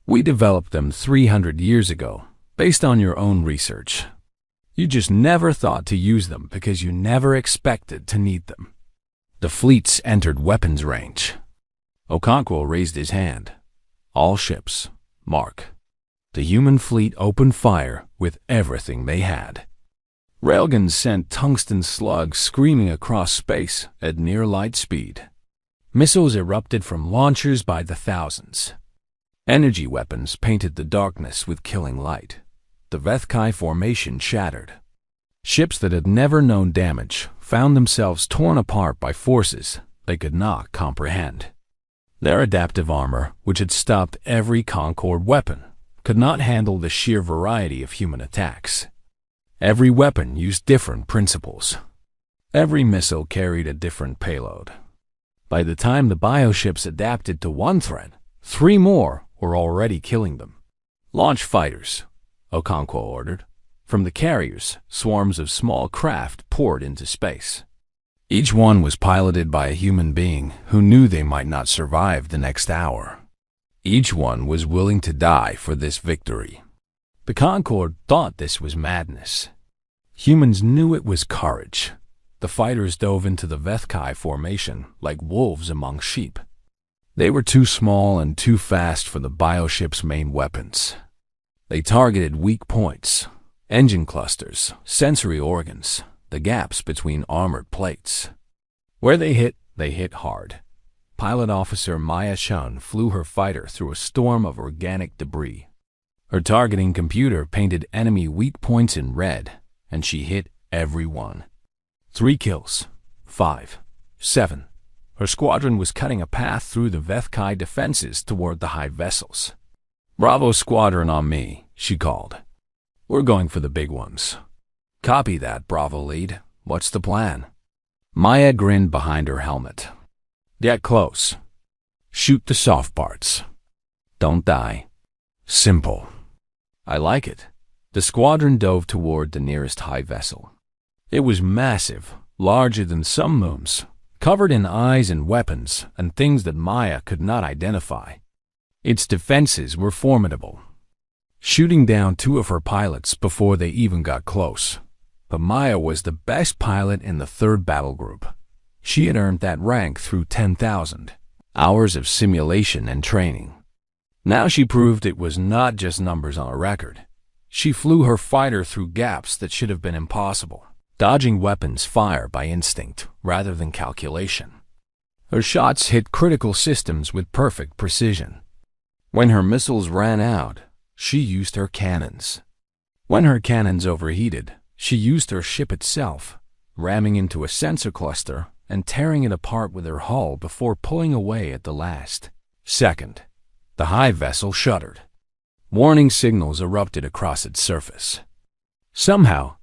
"We developed them 300 years ago, based on your own research. You just never thought to use them because you never expected to need them." The fleets entered weapons range. Okonkwo raised his hand. "All ships, mark." The human fleet opened fire with everything they had. Railguns sent tungsten slugs screaming across space at near light speed. Missiles erupted from launchers by the thousands. Energy weapons painted the darkness with killing light. The Vethkai formation shattered. Ships that had never known damage found themselves torn apart by forces they could not comprehend. Their adaptive armor, which had stopped every Concord weapon, could not handle the sheer variety of human attacks. Every weapon used different principles. Every missile carried a different payload. By the time the bioships adapted to one threat, 3 more were already killing them. "Launch fighters," Okonkwo ordered. From the carriers, swarms of small craft poured into space. Each one was piloted by a human being who knew they might not survive the next hour. Each one was willing to die for this victory. The Concord thought this was madness. Humans knew it was courage. The fighters dove into the Vethkai formation like wolves among sheep. They were too small and too fast for the bioship's main weapons. They targeted weak points, engine clusters, sensory organs, the gaps between armored plates. Where they hit hard. Pilot Officer Maya Shun flew her fighter through a storm of organic debris. Her targeting computer painted enemy weak points in red, and she hit every one. 3 kills. 5. 7. Her squadron was cutting a path through the Vethkai defenses toward the high vessels. "Bravo squadron on me," she called. "We're going for the big ones." "Copy that, Bravo lead. What's the plan?" Maya grinned behind her helmet. "Get close. Shoot the soft parts. Don't die. Simple." "I like it." The squadron dove toward the nearest high vessel. It was massive, larger than some moons, covered in eyes and weapons and things that Maya could not identify. Its defenses were formidable, shooting down 2 of her pilots before they even got close. But Maya was the best pilot in the 3rd battle group. She had earned that rank through 10,000 hours of simulation and training. Now she proved it was not just numbers on a record. She flew her fighter through gaps that should have been impossible, dodging weapons fire by instinct rather than calculation. Her shots hit critical systems with perfect precision. When her missiles ran out, she used her cannons. When her cannons overheated, she used her ship itself, ramming into a sensor cluster and tearing it apart with her hull before pulling away at the last second. The hive vessel shuddered. Warning signals erupted across its surface. Somehow,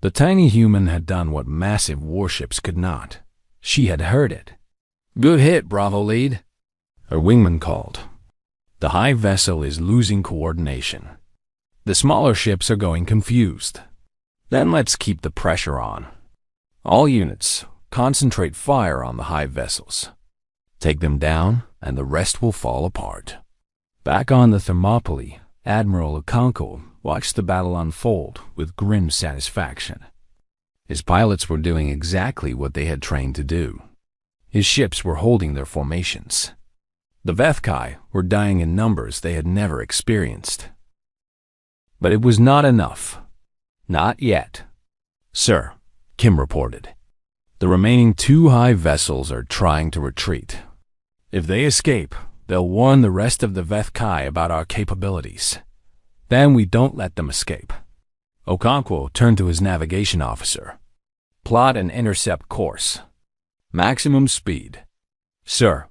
the tiny human had done what massive warships could not. She had heard it. "Good hit, Bravo Lead," her wingman called. "The hive vessel is losing coordination. The smaller ships are going confused. Then let's keep the pressure on. All units, concentrate fire on the hive vessels. Take them down, and the rest will fall apart." Back on the Thermopylae, Admiral Okonkwo watched the battle unfold with grim satisfaction. His pilots were doing exactly what they had trained to do. His ships were holding their formations. The Vethkai were dying in numbers they had never experienced. But it was not enough. Not yet. "Sir," Kim reported, "the remaining 2 hive vessels are trying to retreat. If they escape, they'll warn the rest of the Vethkai about our capabilities. Then we don't let them escape." Okonkwo turned to his navigation officer. "Plot an intercept course. Maximum speed." "Sir,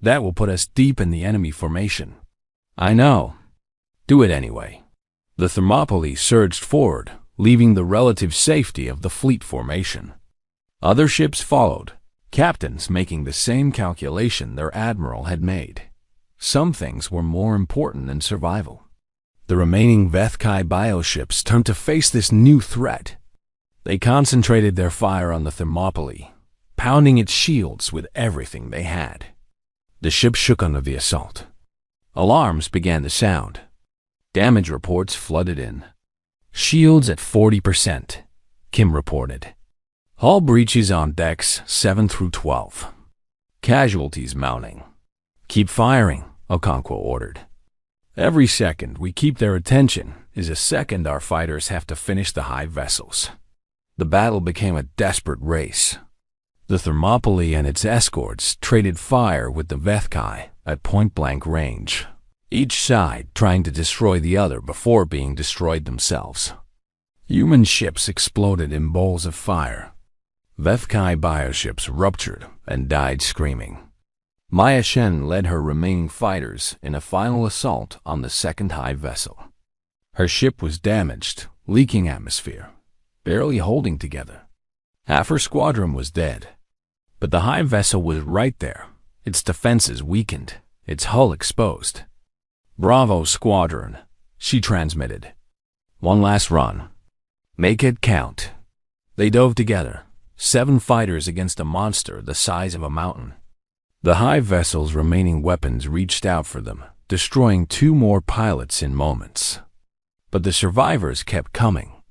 that will put us deep in the enemy formation." "I know. Do it anyway." The Thermopylae surged forward, leaving the relative safety of the fleet formation. Other ships followed, captains making the same calculation their admiral had made. Some things were more important than survival. The remaining Vethkai bioships turned to face this new threat. They concentrated their fire on the Thermopylae, pounding its shields with everything they had. The ship shook under the assault. Alarms began to sound. Damage reports flooded in. "Shields at 40%, Kim reported. "Hull breaches on decks 7 through 12. Casualties mounting." "Keep firing," Okonkwo ordered. "Every second we keep their attention is a second our fighters have to finish the hive vessels." The battle became a desperate race. The Thermopylae and its escorts traded fire with the Vethkai at point-blank range, each side trying to destroy the other before being destroyed themselves. Human ships exploded in bowls of fire. Vethkai bioships ruptured and died screaming. Maya Shen led her remaining fighters in a final assault on the second hive vessel. Her ship was damaged, leaking atmosphere, barely holding together. Half her squadron was dead. But the hive vessel was right there, its defenses weakened, its hull exposed. "Bravo, squadron," she transmitted. "One last run. Make it count." They dove together, 7 fighters against a monster the size of a mountain. The hive vessel's remaining weapons reached out for them, destroying 2 more pilots in moments. But the survivors kept coming.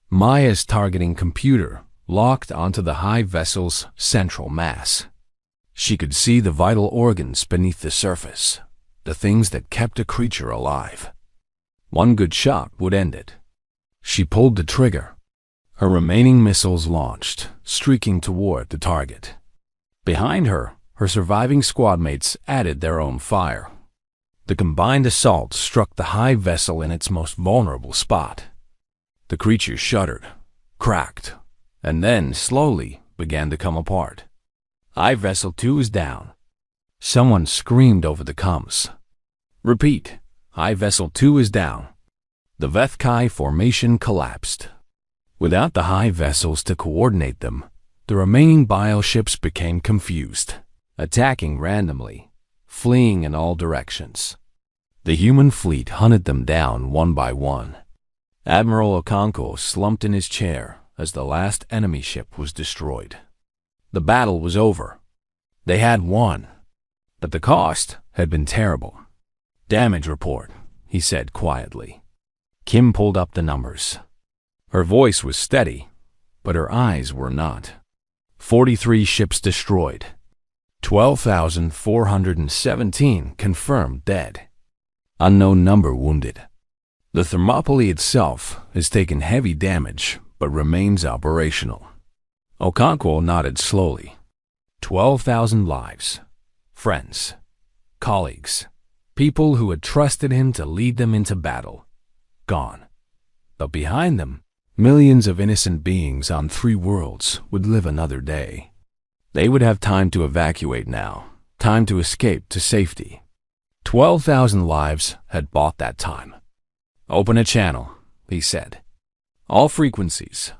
Maya's targeting computer locked onto the hive vessel's central mass. She could see the vital organs beneath the surface, the things that kept a creature alive. One good shot would end it. She pulled the trigger. Her remaining missiles launched, streaking toward the target. Behind her, her surviving squadmates added their own fire. The combined assault struck the hive vessel in its most vulnerable spot. The creature shuddered, cracked, and then slowly began to come apart. "Hive vessel 2 is down." Someone screamed over the comms. "Repeat, hive vessel 2 is down." The Vethkai formation collapsed. Without the hive vessels to coordinate them, the remaining bioships became confused, attacking randomly, fleeing in all directions. The human fleet hunted them down one by one. Admiral Okonkwo slumped in his chair as the last enemy ship was destroyed. The battle was over. They had won, but the cost had been terrible. "Damage report," he said quietly. Kim pulled up the numbers. Her voice was steady, but her eyes were not. 43 ships destroyed. 12,417 confirmed dead. Unknown number wounded. The Thermopylae itself has taken heavy damage but remains operational. Okonkwo nodded slowly. 12,000 lives. Friends. Colleagues. People who had trusted him to lead them into battle. Gone. But behind them, millions of innocent beings on 3 worlds would live another day. They would have time to evacuate now, time to escape to safety. 12,000 lives had bought that time. "Open a channel," he said. "All frequencies."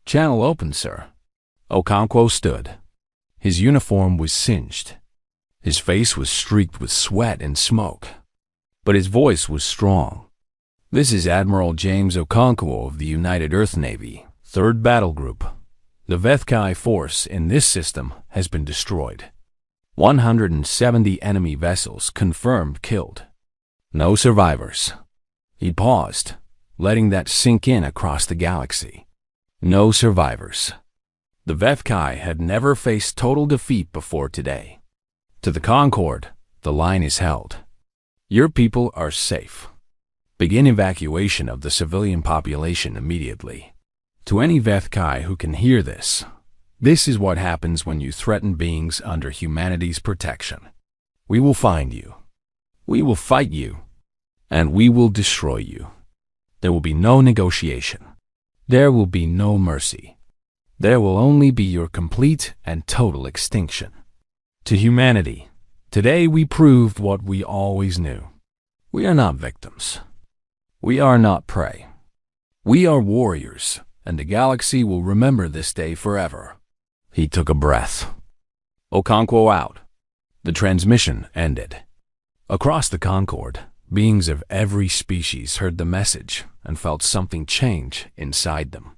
"Channel open, sir." Okonkwo stood. His uniform was singed. His face was streaked with sweat and smoke. But his voice was strong. "This is Admiral James Okonkwo of the United Earth Navy, 3rd Battle Group. The Vethkai force in this system has been destroyed. 170 enemy vessels confirmed killed. No survivors." He paused, letting that sink in across the galaxy. No survivors. The Vethkai had never faced total defeat before today. To the Concord, the line is held. Your people are safe. Begin evacuation of the civilian population immediately. To any Vethkai who can hear this, this is what happens when you threaten beings under humanity's protection. We will find you. We will fight you. And we will destroy you. There will be no negotiation. There will be no mercy. There will only be your complete and total extinction. To humanity, today we proved what we always knew. We are not victims. We are not prey. We are warriors, and the galaxy will remember this day forever. He took a breath. Okonkwo out. The transmission ended. Across the Concord, beings of every species heard the message and felt something change inside them.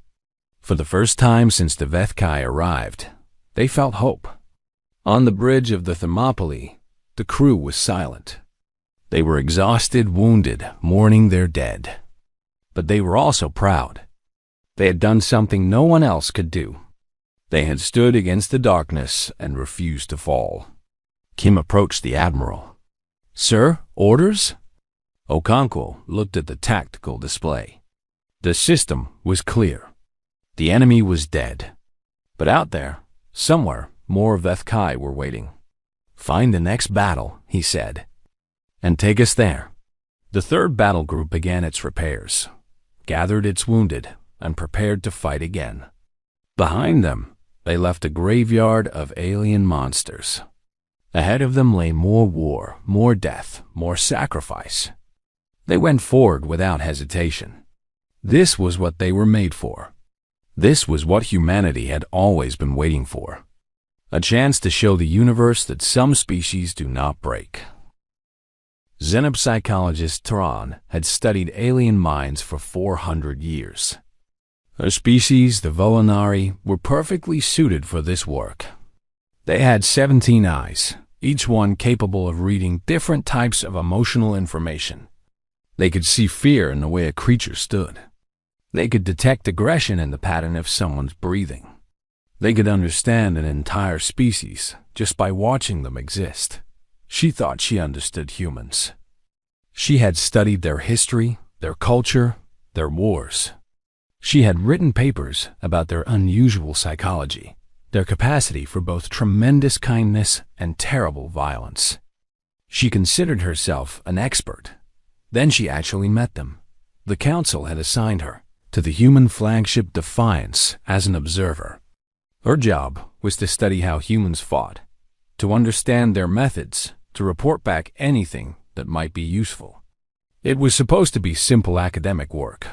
For the first time since the Vethkai arrived, they felt hope. On the bridge of the Thermopylae, the crew was silent. They were exhausted, wounded, mourning their dead. But they were also proud. They had done something no one else could do. They had stood against the darkness and refused to fall. Kim approached the Admiral. "Sir, orders?" Okonkwo looked at the tactical display. The system was clear. The enemy was dead. But out there, somewhere, more Vethkai were waiting. "Find the next battle," he said, "and take us there." The 3rd Battle Group began its repairs, gathered its wounded, and prepared to fight again. Behind them, they left a graveyard of alien monsters. Ahead of them lay more war, more death, more sacrifice. They went forward without hesitation. This was what they were made for. This was what humanity had always been waiting for. A chance to show the universe that some species do not break. Xenopsychologist Tehran had studied alien minds for 400 years. Her species, the Volinari, were perfectly suited for this work. They had 17 eyes, each one capable of reading different types of emotional information. They could see fear in the way a creature stood. They could detect aggression in the pattern of someone's breathing. They could understand an entire species just by watching them exist. She thought she understood humans. She had studied their history, their culture, their wars. She had written papers about their unusual psychology, their capacity for both tremendous kindness and terrible violence. She considered herself an expert. Then she actually met them. The Council had assigned her to the human flagship Defiance as an observer. Her job was to study how humans fought, to understand their methods, to report back anything that might be useful. It was supposed to be simple academic work.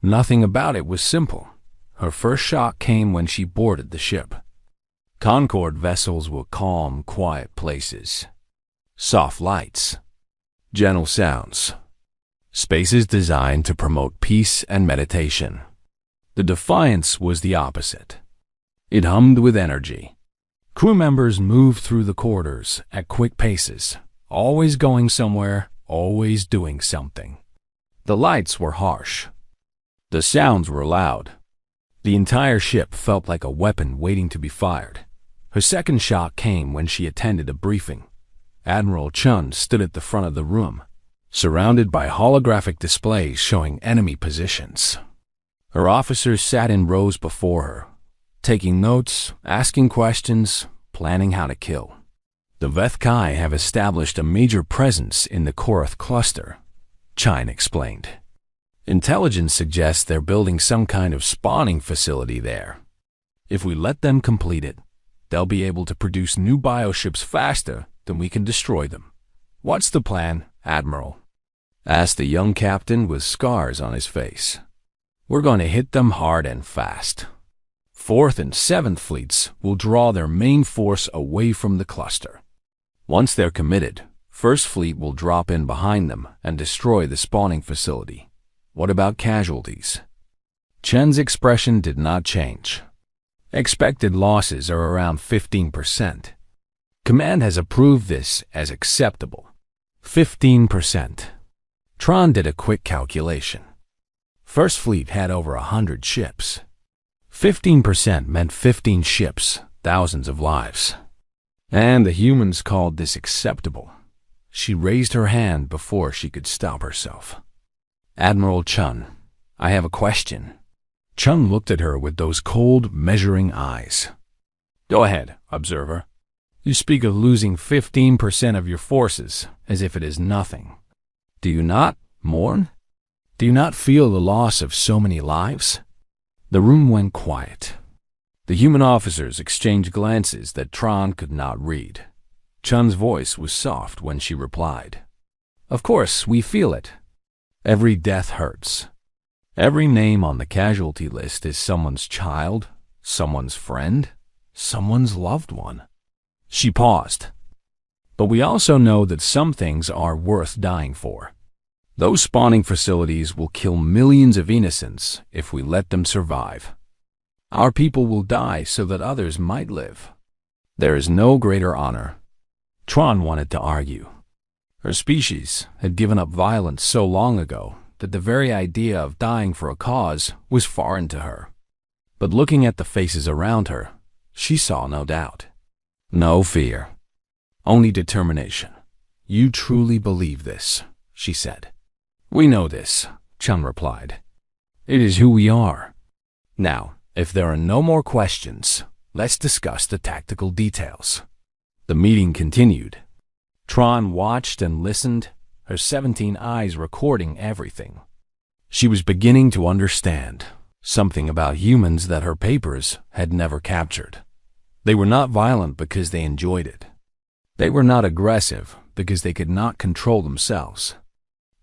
Nothing about it was simple. Her first shock came when she boarded the ship. Concord vessels were calm, quiet places. Soft lights. Gentle sounds. Spaces designed to promote peace and meditation. The Defiance was the opposite. It hummed with energy. Crew members moved through the corridors at quick paces, always going somewhere, always doing something. The lights were harsh. The sounds were loud. The entire ship felt like a weapon waiting to be fired. Her second shock came when she attended a briefing. Admiral Chun stood at the front of the room, surrounded by holographic displays showing enemy positions. Her officers sat in rows before her, taking notes, asking questions, planning how to kill. The Vethkai have established a major presence in the Korath cluster, Chine explained. Intelligence suggests they're building some kind of spawning facility there. If we let them complete it, they'll be able to produce new bioships faster than we can destroy them. What's the plan, Admiral? Asked the young captain with scars on his face. We're going to hit them hard and fast. 4th and 7th fleets will draw their main force away from the cluster. Once they're committed, 1st Fleet will drop in behind them and destroy the spawning facility. What about casualties? Chen's expression did not change. Expected losses are around 15%. Command has approved this as acceptable. 15%. Tron did a quick calculation. 1st Fleet had over 100 ships. 15% meant 15 ships, thousands of lives. And the humans called this acceptable. She raised her hand before she could stop herself. Admiral Chun, I have a question. Chun looked at her with those cold, measuring eyes. Go ahead, observer. You speak of losing 15% of your forces as if it is nothing. Do you not mourn? Do you not feel the loss of so many lives? The room went quiet. The human officers exchanged glances that Tron could not read. Chun's voice was soft when she replied. Of course, we feel it. Every death hurts. Every name on the casualty list is someone's child, someone's friend, someone's loved one. She paused. But we also know that some things are worth dying for. Those spawning facilities will kill millions of innocents if we let them survive. Our people will die so that others might live. There is no greater honor. Tron wanted to argue. Her species had given up violence so long ago that the very idea of dying for a cause was foreign to her. But looking at the faces around her, she saw no doubt. No fear. Only determination. You truly believe this, she said. We know this, Chun replied. It is who we are. Now, if there are no more questions, let's discuss the tactical details. The meeting continued. Tron watched and listened, her 17 eyes recording everything. She was beginning to understand something about humans that her papers had never captured. They were not violent because they enjoyed it. They were not aggressive because they could not control themselves.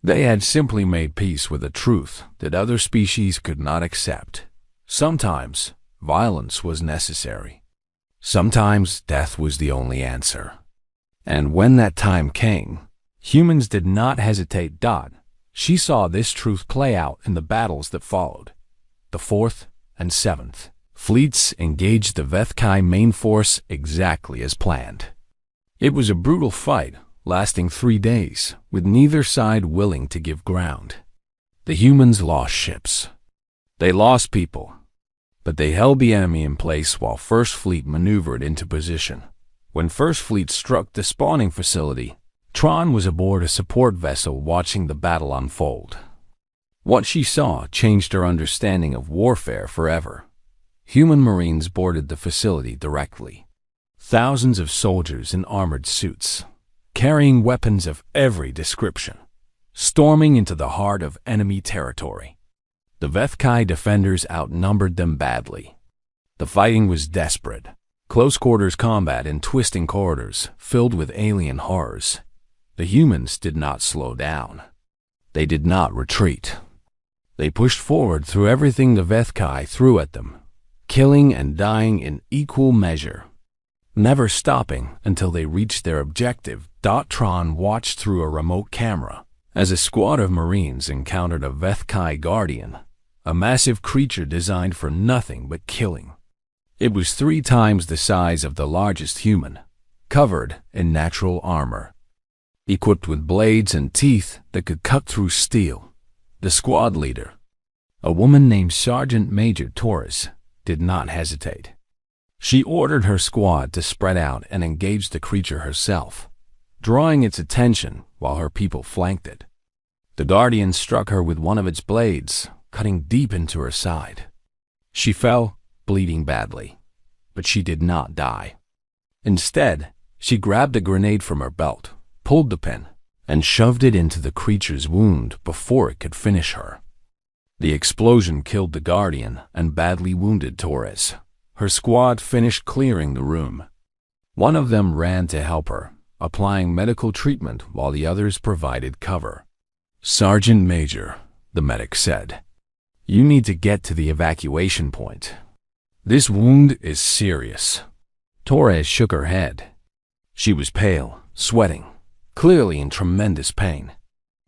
They had simply made peace with a truth that other species could not accept. Sometimes violence was necessary. Sometimes death was the only answer. And when that time came, humans did not hesitate. She saw this truth play out in the battles that followed. The 4th and 7th fleets engaged the Vethkai main force exactly as planned. It was a brutal fight, lasting 3 days, with neither side willing to give ground. The humans lost ships. They lost people, but they held the enemy in place while 1st Fleet maneuvered into position. When 1st Fleet struck the spawning facility, Tron was aboard a support vessel watching the battle unfold. What she saw changed her understanding of warfare forever. Human Marines boarded the facility directly. Thousands of soldiers in armored suits, carrying weapons of every description, storming into the heart of enemy territory. The Vethkai defenders outnumbered them badly. The fighting was desperate. Close-quarters combat in twisting corridors filled with alien horrors. The humans did not slow down. They did not retreat. They pushed forward through everything the Vethkai threw at them, killing and dying in equal measure, never stopping until they reached their objective. Tron watched through a remote camera as a squad of Marines encountered a Vethkai Guardian, a massive creature designed for nothing but killing. It was 3 times the size of the largest human, covered in natural armor. Equipped with blades and teeth that could cut through steel, the squad leader, a woman named Sergeant Major Torres, did not hesitate. She ordered her squad to spread out and engage the creature herself, drawing its attention while her people flanked it. The Guardian struck her with one of its blades, cutting deep into her side. She fell, bleeding badly, but she did not die. Instead, She grabbed a grenade from her belt, pulled the pin, and shoved it into the creature's wound before it could finish her. The explosion killed the Guardian and badly wounded Torres. Her squad finished clearing the room. One of them ran to help her, applying medical treatment while the others provided cover. "Sergeant Major," the medic said, "you need to get to the evacuation point. This wound is serious." Torres shook her head. She was pale, sweating, clearly in tremendous pain.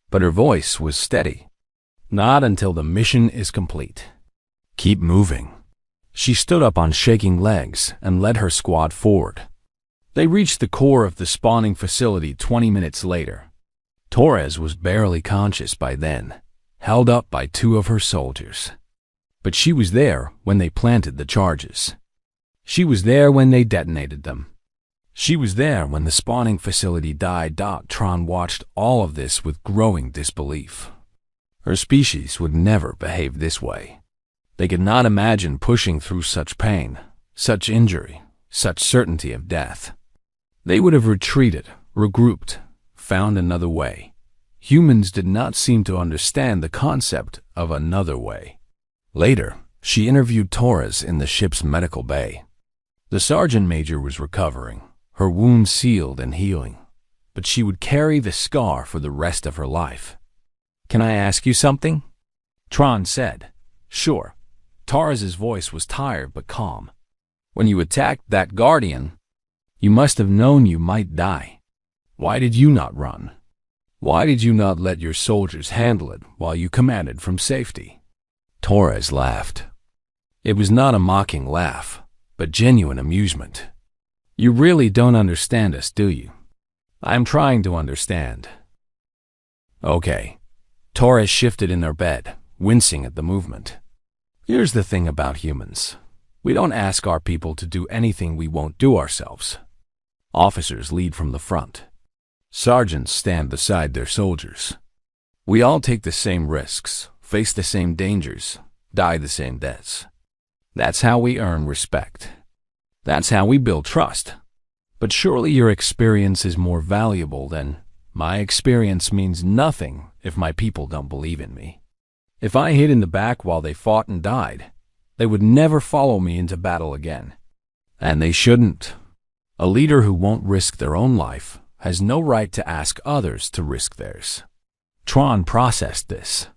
But her voice was steady. "Not until the mission is complete. Keep moving." She stood up on shaking legs and led her squad forward. They reached the core of the spawning facility 20 minutes later. Torres was barely conscious by then, held up by two of her soldiers. But she was there when they planted the charges. She was there when they detonated them. She was there when the spawning facility died. Tron watched all of this with growing disbelief. Her species would never behave this way. They could not imagine pushing through such pain, such injury, such certainty of death. They would have retreated, regrouped, found another way. Humans did not seem to understand the concept of another way. Later, she interviewed Torres in the ship's medical bay. The sergeant major was recovering, her wound sealed and healing, but she would carry the scar for the rest of her life. "Can I ask you something?" Tron said. "Sure." Torres's voice was tired but calm. "When you attacked that Guardian, you must have known you might die. Why did you not run? Why did you not let your soldiers handle it while you commanded from safety?" Torres laughed. It was not a mocking laugh, but genuine amusement. "You really don't understand us, do you?" "I'm trying to understand." "Okay." Torres shifted in her bed, wincing at the movement. "Here's the thing about humans. We don't ask our people to do anything we won't do ourselves. Officers lead from the front. Sergeants stand beside their soldiers. We all take the same risks, face the same dangers, die the same deaths. That's how we earn respect. That's how we build trust. But surely your experience is more valuable than my experience means nothing if my people don't believe in me. If I hid in the back while they fought and died, they would never follow me into battle again. And they shouldn't. A leader who won't risk their own life has no right to ask others to risk theirs." Tron processed this.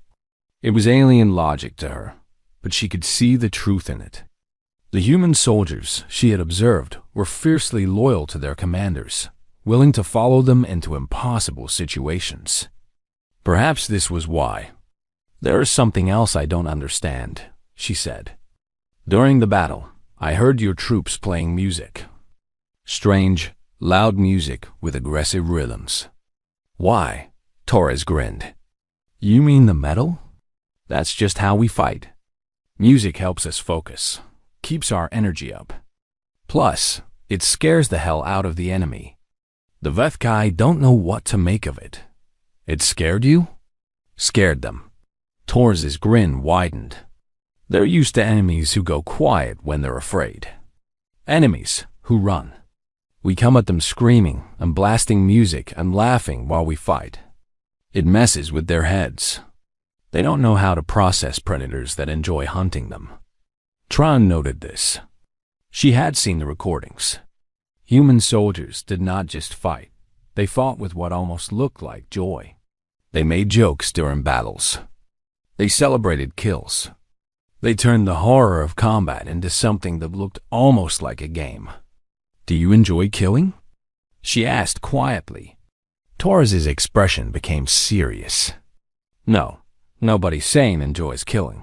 It was alien logic to her, but she could see the truth in it. The human soldiers she had observed were fiercely loyal to their commanders, willing to follow them into impossible situations. Perhaps this was why. "There is something else I don't understand," she said. "During the battle, I heard your troops playing music. Strange, loud music with aggressive rhythms." "Why?" Torres grinned. "You mean the metal? That's just how we fight. Music helps us focus, keeps our energy up. Plus, it scares the hell out of the enemy. The Vethkai don't know what to make of it." "It scared you?" "Scared them." Torres's grin widened. "They're used to enemies who go quiet when they're afraid. Enemies who run. We come at them screaming and blasting music and laughing while we fight. It messes with their heads. They don't know how to process predators that enjoy hunting them." Tron noted this. She had seen the recordings. Human soldiers did not just fight. They fought with what almost looked like joy. They made jokes during battles. They celebrated kills. They turned the horror of combat into something that looked almost like a game. "Do you enjoy killing?" she asked quietly. Torres's expression became serious. "No, nobody sane enjoys killing.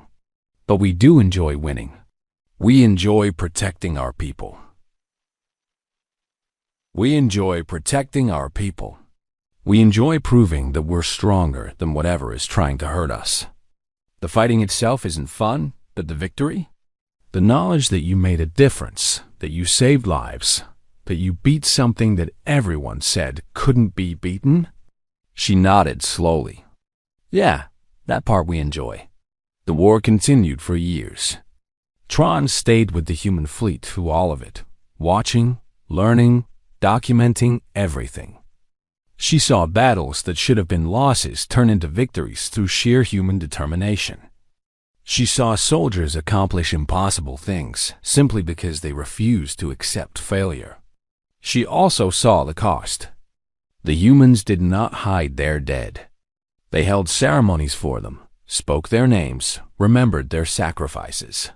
But we do enjoy winning. We enjoy protecting our people. We enjoy protecting our people. We enjoy proving that we're stronger than whatever is trying to hurt us. The fighting itself isn't fun, but the victory? The knowledge that you made a difference, that you saved lives, that you beat something that everyone said couldn't be beaten?" She nodded slowly. "Yeah, that part we enjoy." The war continued for years. Tron stayed with the human fleet through all of it, watching, learning, documenting everything. She saw battles that should have been losses turn into victories through sheer human determination. She saw soldiers accomplish impossible things simply because they refused to accept failure. She also saw the cost. The humans did not hide their dead. They held ceremonies for them, spoke their names, remembered their sacrifices.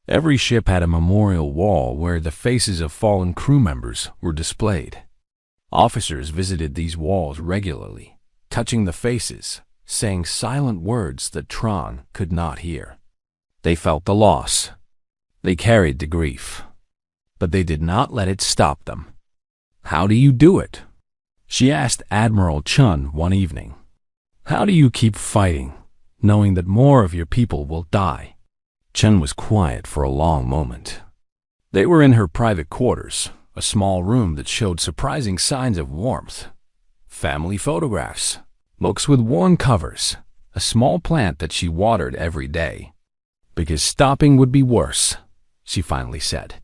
Every ship had a memorial wall where the faces of fallen crew members were displayed. Officers visited these walls regularly, touching the faces, saying silent words that Tron could not hear. They felt the loss. They carried the grief. But they did not let it stop them. "How do you do it?" she asked Admiral Chun one evening. "How do you keep fighting, knowing that more of your people will die?" Chun was quiet for a long moment. They were in her private quarters, a small room that showed surprising signs of warmth. Family photographs, books with worn covers, a small plant that she watered every day. "Because stopping would be worse," she finally said.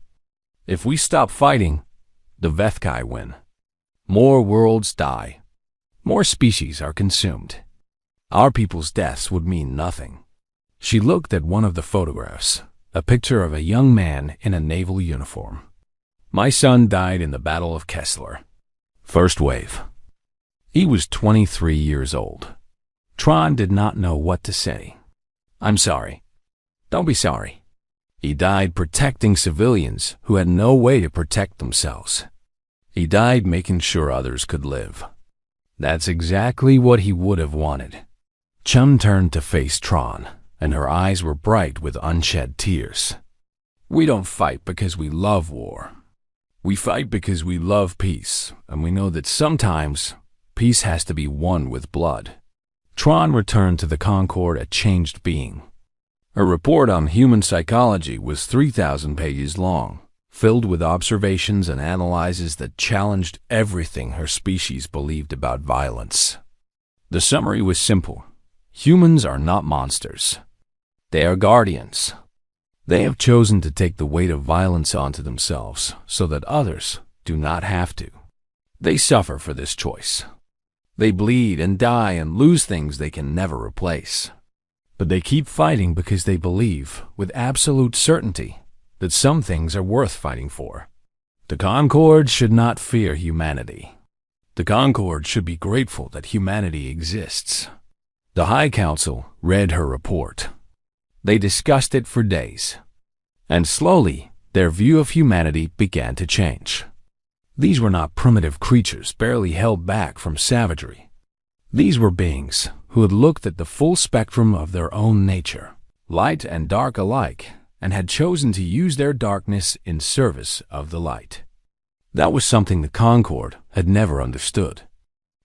"If we stop fighting, the Vethkai win. More worlds die. More species are consumed. Our people's deaths would mean nothing." She looked at one of the photographs, a picture of a young man in a naval uniform. "My son died in the Battle of Kessler. First wave. He was 23 years old." Tron did not know what to say. "I'm sorry." "Don't be sorry. He died protecting civilians who had no way to protect themselves. He died making sure others could live. That's exactly what he would have wanted." Chun turned to face Tron, and her eyes were bright with unshed tears. "We don't fight because we love war. We fight because we love peace, and we know that sometimes peace has to be won with blood." Tron returned to the Concorde a changed being. Her report on human psychology was 3,000 pages long, filled with observations and analyses that challenged everything her species believed about violence. The summary was simple. Humans are not monsters. They are guardians. They have chosen to take the weight of violence onto themselves so that others do not have to. They suffer for this choice. They bleed and die and lose things they can never replace. But they keep fighting because they believe, with absolute certainty, that some things are worth fighting for. The Concorde should not fear humanity. The Concorde should be grateful that humanity exists. The High Council read her report. They discussed it for days. And slowly, their view of humanity began to change. These were not primitive creatures barely held back from savagery. These were beings who had looked at the full spectrum of their own nature, light and dark alike, and had chosen to use their darkness in service of the light. That was something the Concorde had never understood.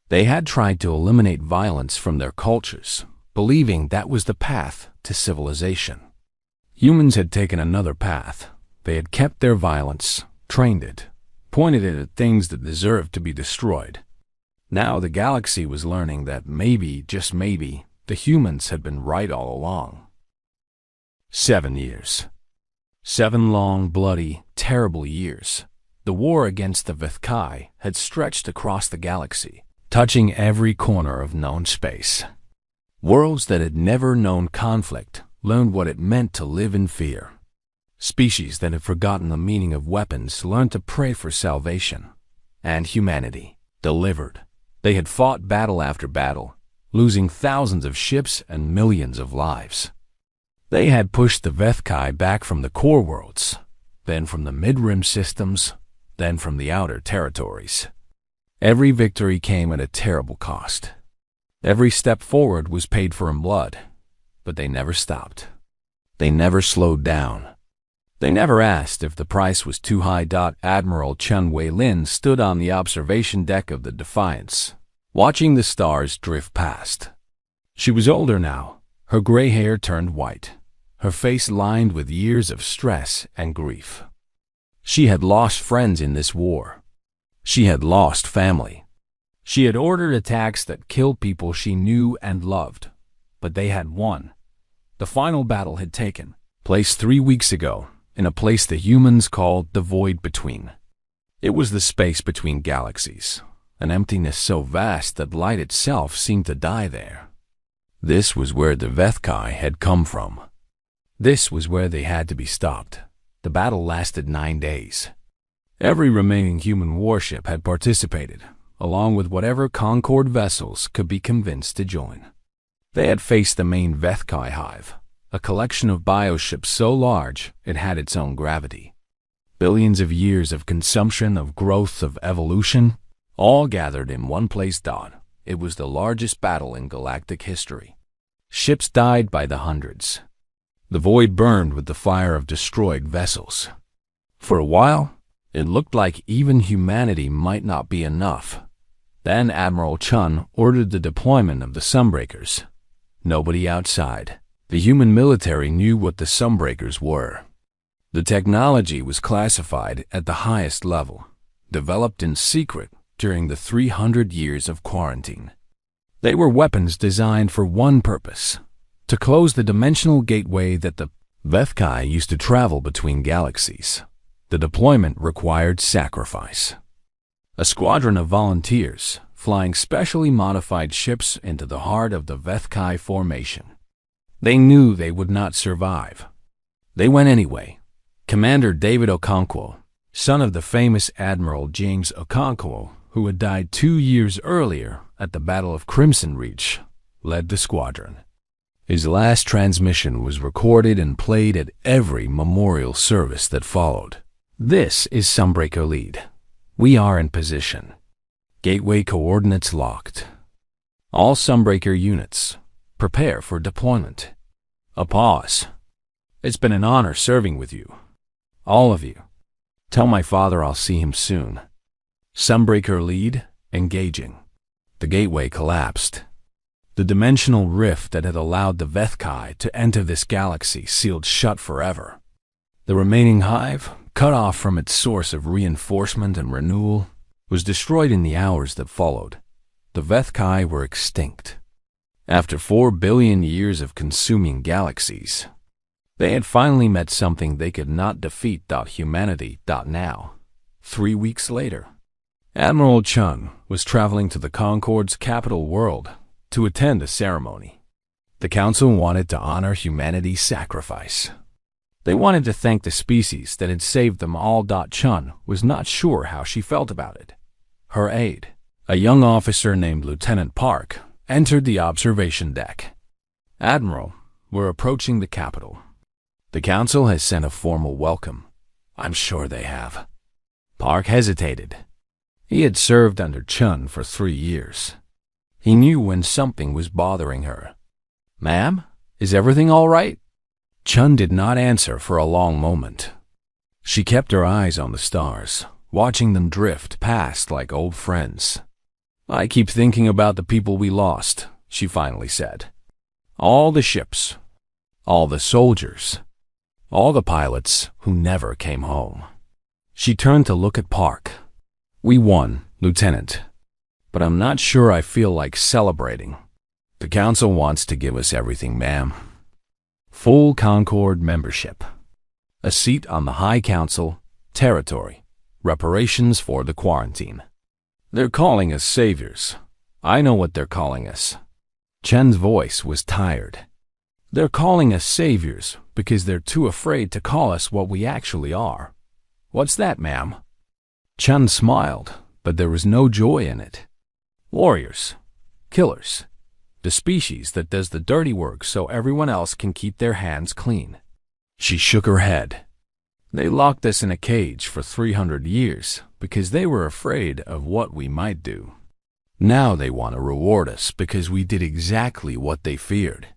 They had tried to eliminate violence from their cultures, believing that was the path to civilization. Humans had taken another path. They had kept their violence, trained it, pointed it at things that deserved to be destroyed. Now the galaxy was learning that maybe, just maybe, the humans had been right all along. 7 years. 7 long, bloody, terrible years. The war against the Vethkai had stretched across the galaxy, touching every corner of known space. Worlds that had never known conflict learned what it meant to live in fear. Species that had forgotten the meaning of weapons learned to pray for salvation. And humanity delivered. They had fought battle after battle, losing thousands of ships and millions of lives. They had pushed the Vethkai back from the core worlds, then from the mid-rim systems, then from the outer territories. Every victory came at a terrible cost. Every step forward was paid for in blood, but they never stopped. They never slowed down. They never asked if the price was too high. Admiral Chun Wei-Lin stood on the observation deck of the Defiance, watching the stars drift past. She was older now, her gray hair turned white, her face lined with years of stress and grief. She had lost friends in this war. She had lost family. She had ordered attacks that killed people she knew and loved, but they had won. The final battle had taken place 3 weeks ago, in a place the humans called the Void Between. It was the space between galaxies, an emptiness so vast that light itself seemed to die there. This was where the Vethkai had come from. This was where they had to be stopped. The battle lasted 9 days. Every remaining human warship had participated, along with whatever Concord vessels could be convinced to join. They had faced the main Vethkai hive, a collection of bioships so large it had its own gravity. Billions of years of consumption, of growth, of evolution, all gathered in one place. It was the largest battle in galactic history. Ships died by the hundreds. The void burned with the fire of destroyed vessels. For a while, it looked like even humanity might not be enough. Then Admiral Chun ordered the deployment of the Sunbreakers. Nobody outside the human military knew what the Sunbreakers were. The technology was classified at the highest level, developed in secret during the 300 years of quarantine. They were weapons designed for one purpose: to close the dimensional gateway that the Vethkai used to travel between galaxies. The deployment required sacrifice. A squadron of volunteers flying specially modified ships into the heart of the Vethkai formation. They knew they would not survive. They went anyway. Commander David Okonkwo, son of the famous Admiral James Okonkwo, who had died 2 years earlier at the Battle of Crimson Reach, led the squadron. His last transmission was recorded and played at every memorial service that followed. This is Sunbreaker Lead. We are in position. Gateway coordinates locked. All Sunbreaker units, prepare for deployment. A pause. It's been an honor serving with you. All of you. Tell my father I'll see him soon. Sunbreaker Lead, engaging. The gateway collapsed. The dimensional rift that had allowed the Vethkai to enter this galaxy sealed shut forever. The remaining hive, cut off from its source of reinforcement and renewal, was destroyed in the hours that followed. The Vethkai were extinct. After 4 billion years of consuming galaxies, they had finally met something they could not defeat. Humanity. Now, 3 weeks later, Admiral Chun was traveling to the Concord's capital world to attend a ceremony. The Council wanted to honor humanity's sacrifice. They wanted to thank the species that had saved them all. Chun was not sure how she felt about it. Her aide, a young officer named Lieutenant Park, entered the observation deck. Admiral, we're approaching the capital. The Council has sent a formal welcome. I'm sure they have. Park hesitated. He had served under Chun for 3 years. He knew when something was bothering her. Ma'am, is everything all right? Chun did not answer for a long moment. She kept her eyes on the stars, watching them drift past like old friends. I keep thinking about the people we lost, she finally said. All the ships, all the soldiers, all the pilots who never came home. She turned to look at Park. We won, Lieutenant, but I'm not sure I feel like celebrating. The Council wants to give us everything, ma'am. Full Concord membership, a seat on the High Council, territory, reparations for the quarantine. They're calling us saviors. I know what they're calling us. Chen's voice was tired. They're calling us saviors because they're too afraid to call us what we actually are. What's that, ma'am? Chen smiled, but there was no joy in it. Warriors. Killers. The species that does the dirty work so everyone else can keep their hands clean. She shook her head. They locked us in a cage for 300 years because they were afraid of what we might do. Now they want to reward us because we did exactly what they feared.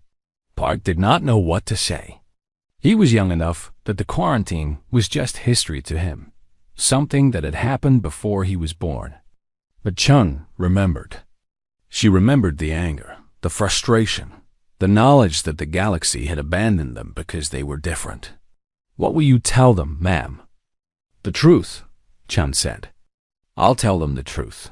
Park did not know what to say. He was young enough that the quarantine was just history to him, something that had happened before he was born. But Chun remembered. She remembered the anger, the frustration, the knowledge that the galaxy had abandoned them because they were different. What will you tell them, ma'am? The truth, Chun said. I'll tell them the truth.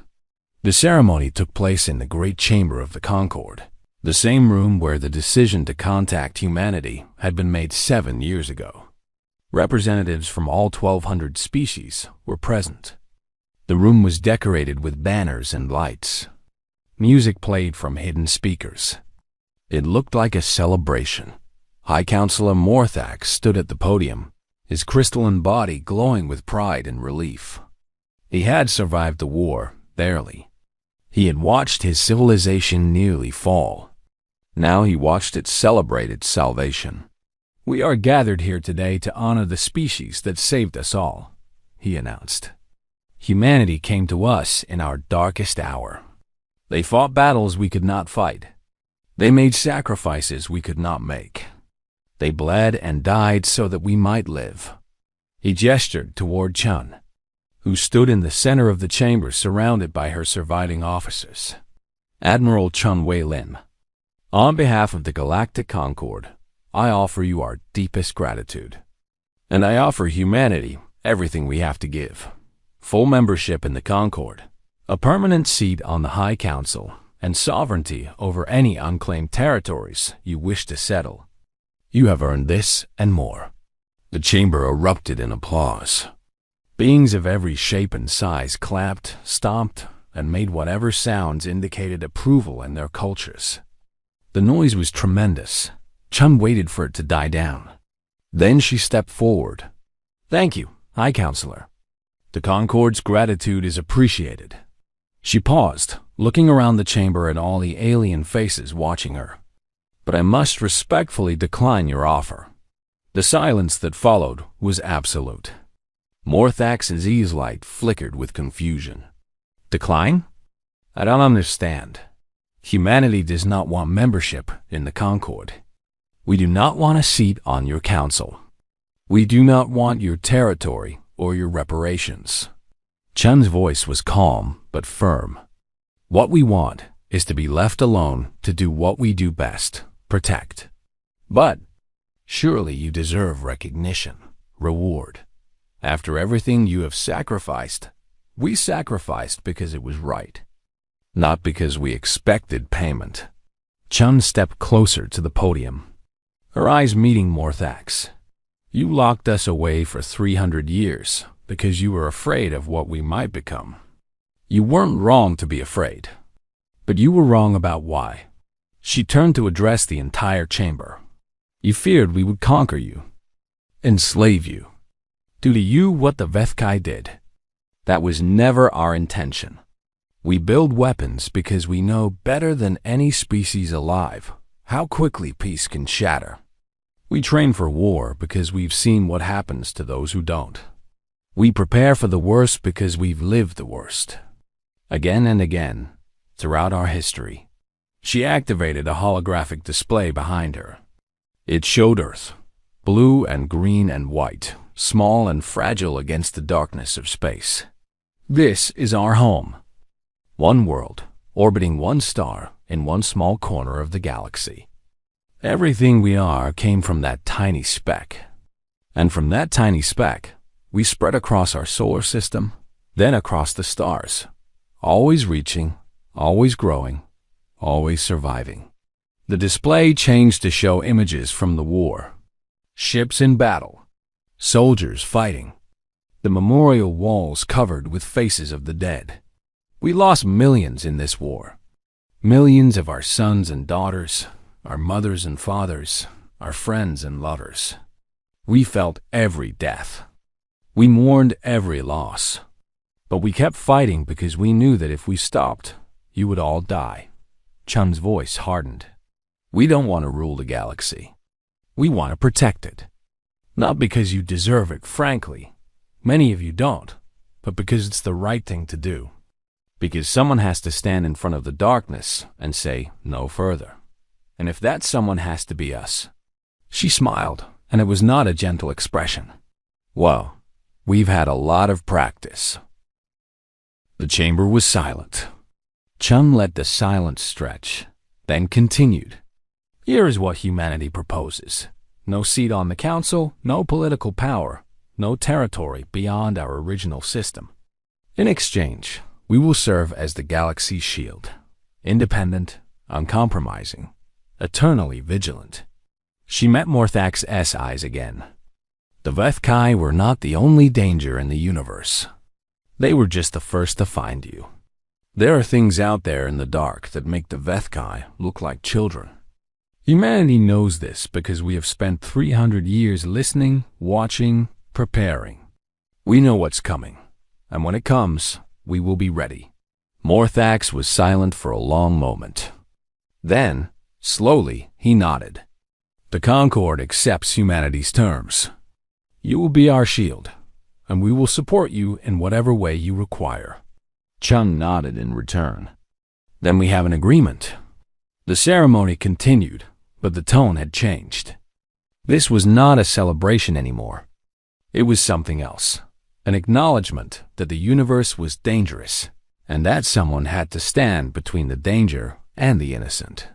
The ceremony took place in the great chamber of the Concord, the same room where the decision to contact humanity had been made 7 years ago. Representatives from all 1,200 species were present. The room was decorated with banners and lights. Music played from hidden speakers. It looked like a celebration. High Counselor Morthax stood at the podium, his crystalline body glowing with pride and relief. He had survived the war, barely. He had watched his civilization nearly fall. Now he watched it celebrate its salvation. "We are gathered here today to honor the species that saved us all," he announced. "Humanity came to us in our darkest hour. They fought battles we could not fight. They made sacrifices we could not make. They bled and died so that we might live." He gestured toward Chun, who stood in the center of the chamber surrounded by her surviving officers. "Admiral Chun Wei-Lin, on behalf of the Galactic Concord, I offer you our deepest gratitude. And I offer humanity everything we have to give. Full membership in the Concord, a permanent seat on the High Council, and sovereignty over any unclaimed territories you wish to settle. You have earned this and more." The chamber erupted in applause. Beings of every shape and size clapped, stomped, and made whatever sounds indicated approval in their cultures. The noise was tremendous. Chun waited for it to die down. Then she stepped forward. "Thank you, High Counselor. The Concord's gratitude is appreciated." She paused, looking around the chamber at all the alien faces watching her. "But I must respectfully decline your offer." The silence that followed was absolute. Morthax's light flickered with confusion. "Decline? I don't understand. Humanity does not want membership in the Concord. We do not want a seat on your council. We do not want your territory or your reparations." Chun's voice was calm but firm. "What we want is to be left alone to do what we do best, protect. But surely you deserve recognition, reward. After everything you have sacrificed, we sacrificed because it was right, not because we expected payment." Chun stepped closer to the podium, her eyes meeting Morthax. "You locked us away for 300 years because you were afraid of what we might become. You weren't wrong to be afraid, but you were wrong about why." She turned to address the entire chamber. "You feared we would conquer you, enslave you, do to you what the Vethkai did. That was never our intention. We build weapons because we know better than any species alive how quickly peace can shatter. We train for war because we've seen what happens to those who don't. We prepare for the worst because we've lived the worst. Again and again, throughout our history." She activated a holographic display behind her. It showed Earth, blue and green and white, small and fragile against the darkness of space. "This is our home. One world, orbiting one star in one small corner of the galaxy. Everything we are came from that tiny speck. And from that tiny speck, we spread across our solar system, then across the stars, always reaching, always growing, always surviving." The display changed to show images from the war. Ships in battle, soldiers fighting, the memorial walls covered with faces of the dead. "We lost millions in this war. Millions of our sons and daughters, our mothers and fathers, our friends and lovers. We felt every death. We mourned every loss. But we kept fighting because we knew that if we stopped, you would all die." Chun's voice hardened. "We don't want to rule the galaxy. We want to protect it. Not because you deserve it, frankly. Many of you don't, but because it's the right thing to do. Because someone has to stand in front of the darkness and say no further. And if that someone has to be us." She smiled, and it was not a gentle expression. "Well, we've had a lot of practice." The chamber was silent. Chun let the silence stretch, then continued. "Here is what humanity proposes. No seat on the council, no political power, no territory beyond our original system. In exchange, we will serve as the galaxy's shield, independent, uncompromising, eternally vigilant." She met Morthax's eyes again. The Vethkai were not the only danger in the universe. They were just the first to find you. There are things out there in the dark that make the Vethkai look like children. Humanity knows this because we have spent 300 years listening, watching, preparing. We know what's coming, and when it comes, we will be ready. Morthax was silent for a long moment. Then, slowly, he nodded. The Concord accepts humanity's terms. You will be our shield, and we will support you in whatever way you require. Chun nodded in return. Then we have an agreement. The ceremony continued, but the tone had changed. This was not a celebration anymore. It was something else, an acknowledgement that the universe was dangerous, and that someone had to stand between the danger and the innocent.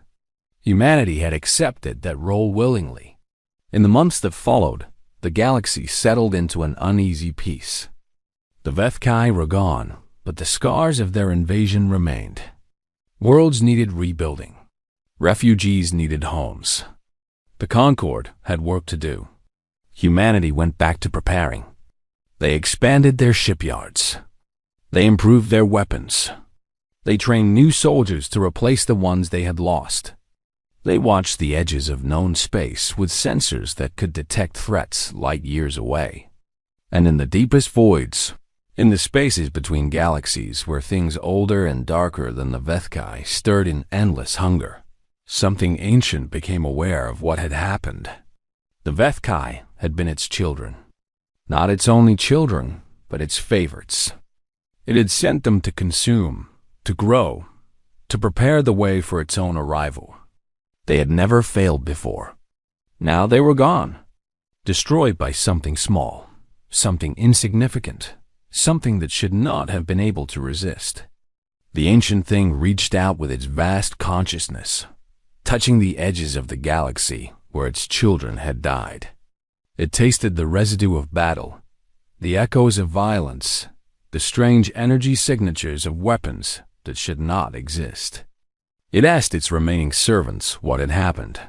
Humanity had accepted that role willingly. In the months that followed, the galaxy settled into an uneasy peace. The Vethkai were gone, but the scars of their invasion remained. Worlds needed rebuilding. Refugees needed homes. The Concord had work to do. Humanity went back to preparing. They expanded their shipyards. They improved their weapons. They trained new soldiers to replace the ones they had lost. They watched the edges of known space with sensors that could detect threats light years away. And in the deepest voids, in the spaces between galaxies where things older and darker than the Vethkai stirred in endless hunger, something ancient became aware of what had happened. The Vethkai had been its children. Not its only children, but its favorites. It had sent them to consume, to grow, to prepare the way for its own arrival. They had never failed before. Now they were gone, destroyed by something small, something insignificant, something that should not have been able to resist. The ancient thing reached out with its vast consciousness, touching the edges of the galaxy where its children had died. It tasted the residue of battle, the echoes of violence, the strange energy signatures of weapons that should not exist. It asked its remaining servants what had happened.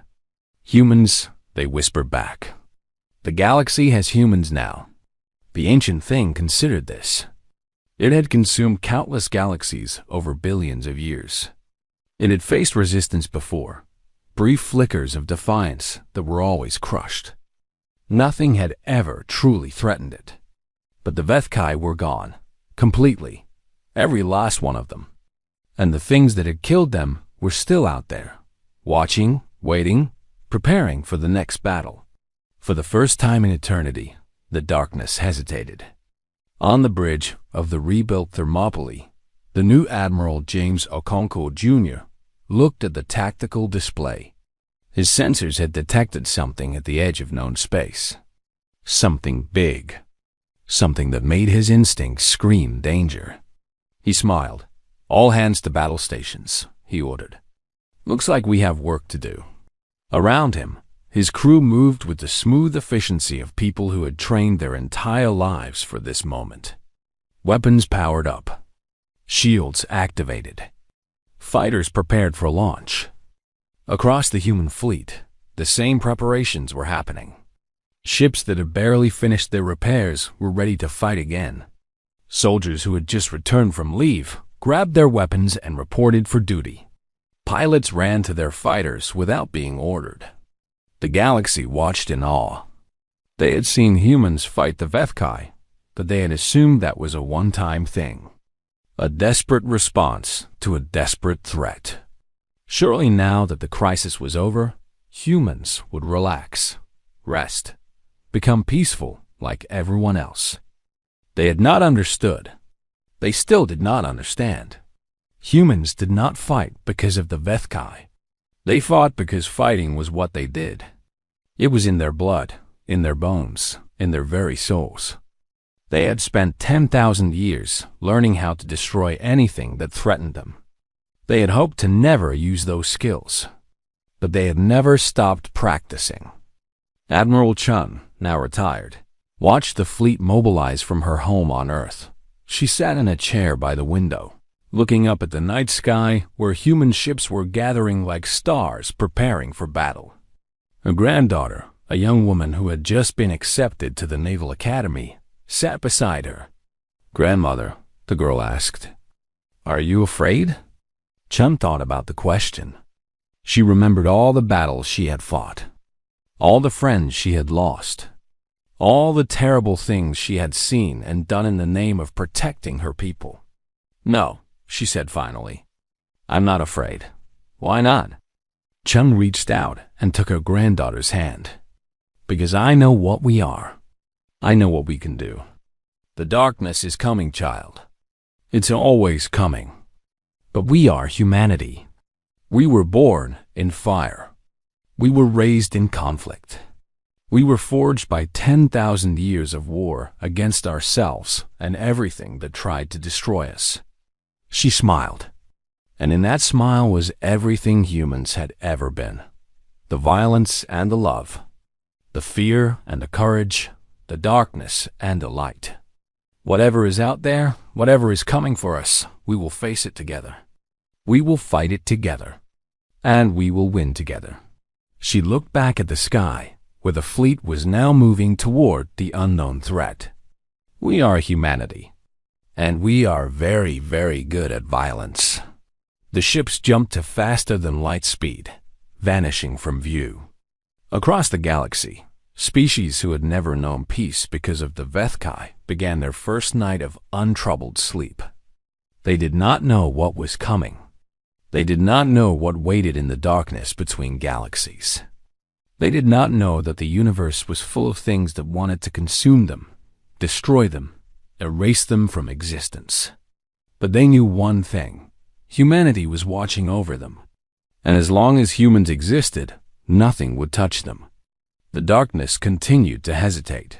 Humans, they whispered back. The galaxy has humans now. The ancient thing considered this. It had consumed countless galaxies over billions of years. It had faced resistance before, brief flickers of defiance that were always crushed. Nothing had ever truly threatened it. But the Vethkai were gone, completely, every last one of them. And the things that had killed them were still out there, watching, waiting, preparing for the next battle. For the first time in eternity, the darkness hesitated. On the bridge of the rebuilt Thermopylae, the new Admiral James Okonkwo Jr. looked at the tactical display. His sensors had detected something at the edge of known space. Something big. Something that made his instincts scream danger. He smiled. "All hands to battle stations," he ordered. "Looks like we have work to do." Around him, his crew moved with the smooth efficiency of people who had trained their entire lives for this moment. Weapons powered up. Shields activated. Fighters prepared for launch. Across the human fleet, the same preparations were happening. Ships that had barely finished their repairs were ready to fight again. Soldiers who had just returned from leave grabbed their weapons and reported for duty. Pilots ran to their fighters without being ordered. The galaxy watched in awe. They had seen humans fight the Vethkai, but they had assumed that was a one-time thing. A desperate response to a desperate threat. Surely now that the crisis was over, humans would relax, rest, become peaceful like everyone else. They had not understood. They still did not understand. Humans did not fight because of the Vethkai. They fought because fighting was what they did. It was in their blood, in their bones, in their very souls. They had spent 10,000 years learning how to destroy anything that threatened them. They had hoped to never use those skills, but they had never stopped practicing. Admiral Chun, now retired, watched the fleet mobilize from her home on Earth. She sat in a chair by the window, looking up at the night sky where human ships were gathering like stars preparing for battle. Her granddaughter, a young woman who had just been accepted to the Naval Academy, sat beside her. "Grandmother, the girl asked. Are you afraid? Chun thought about the question. She remembered all the battles she had fought, all the friends she had lost, all the terrible things she had seen and done in the name of protecting her people. No, she said finally. I'm not afraid. Why not? Chun reached out and took her granddaughter's hand. Because I know what we are. I know what we can do. The darkness is coming, child. It's always coming. But we are humanity. We were born in fire. We were raised in conflict. We were forged by 10,000 years of war against ourselves and everything that tried to destroy us. She smiled, and in that smile was everything humans had ever been. The violence and the love, the fear and the courage, the darkness and the light. Whatever is out there, whatever is coming for us, we will face it together. We will fight it together, and we will win together. She looked back at the sky, where the fleet was now moving toward the unknown threat. We are humanity, and we are very, very good at violence. The ships jumped to faster than light speed, vanishing from view. Across the galaxy, species who had never known peace because of the Vethkai began their first night of untroubled sleep. They did not know what was coming. They did not know what waited in the darkness between galaxies. They did not know that the universe was full of things that wanted to consume them, destroy them, erase them from existence. But they knew one thing. Humanity was watching over them. And as long as humans existed, nothing would touch them. The darkness continued to hesitate.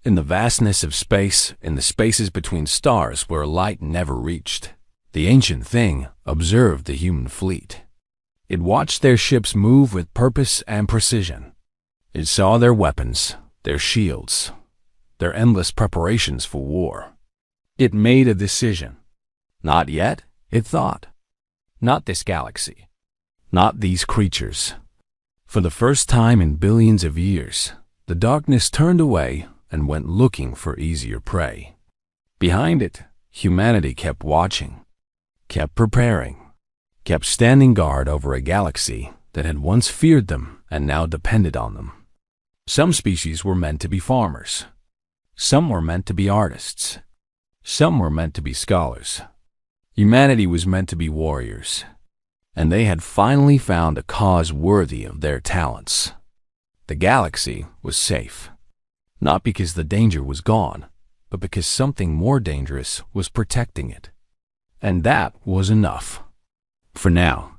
In the vastness of space, in the spaces between stars where light never reached, the ancient thing observed the human fleet. It watched their ships move with purpose and precision. It saw their weapons, their shields, their endless preparations for war. It made a decision. Not yet, it thought. Not this galaxy. Not these creatures. For the first time in billions of years, the darkness turned away and went looking for easier prey. Behind it, humanity kept watching, kept preparing, kept standing guard over a galaxy that had once feared them and now depended on them. Some species were meant to be farmers. Some were meant to be artists. Some were meant to be scholars. Humanity was meant to be warriors. And they had finally found a cause worthy of their talents. The galaxy was safe. Not because the danger was gone, but because something more dangerous was protecting it. And that was enough. For now,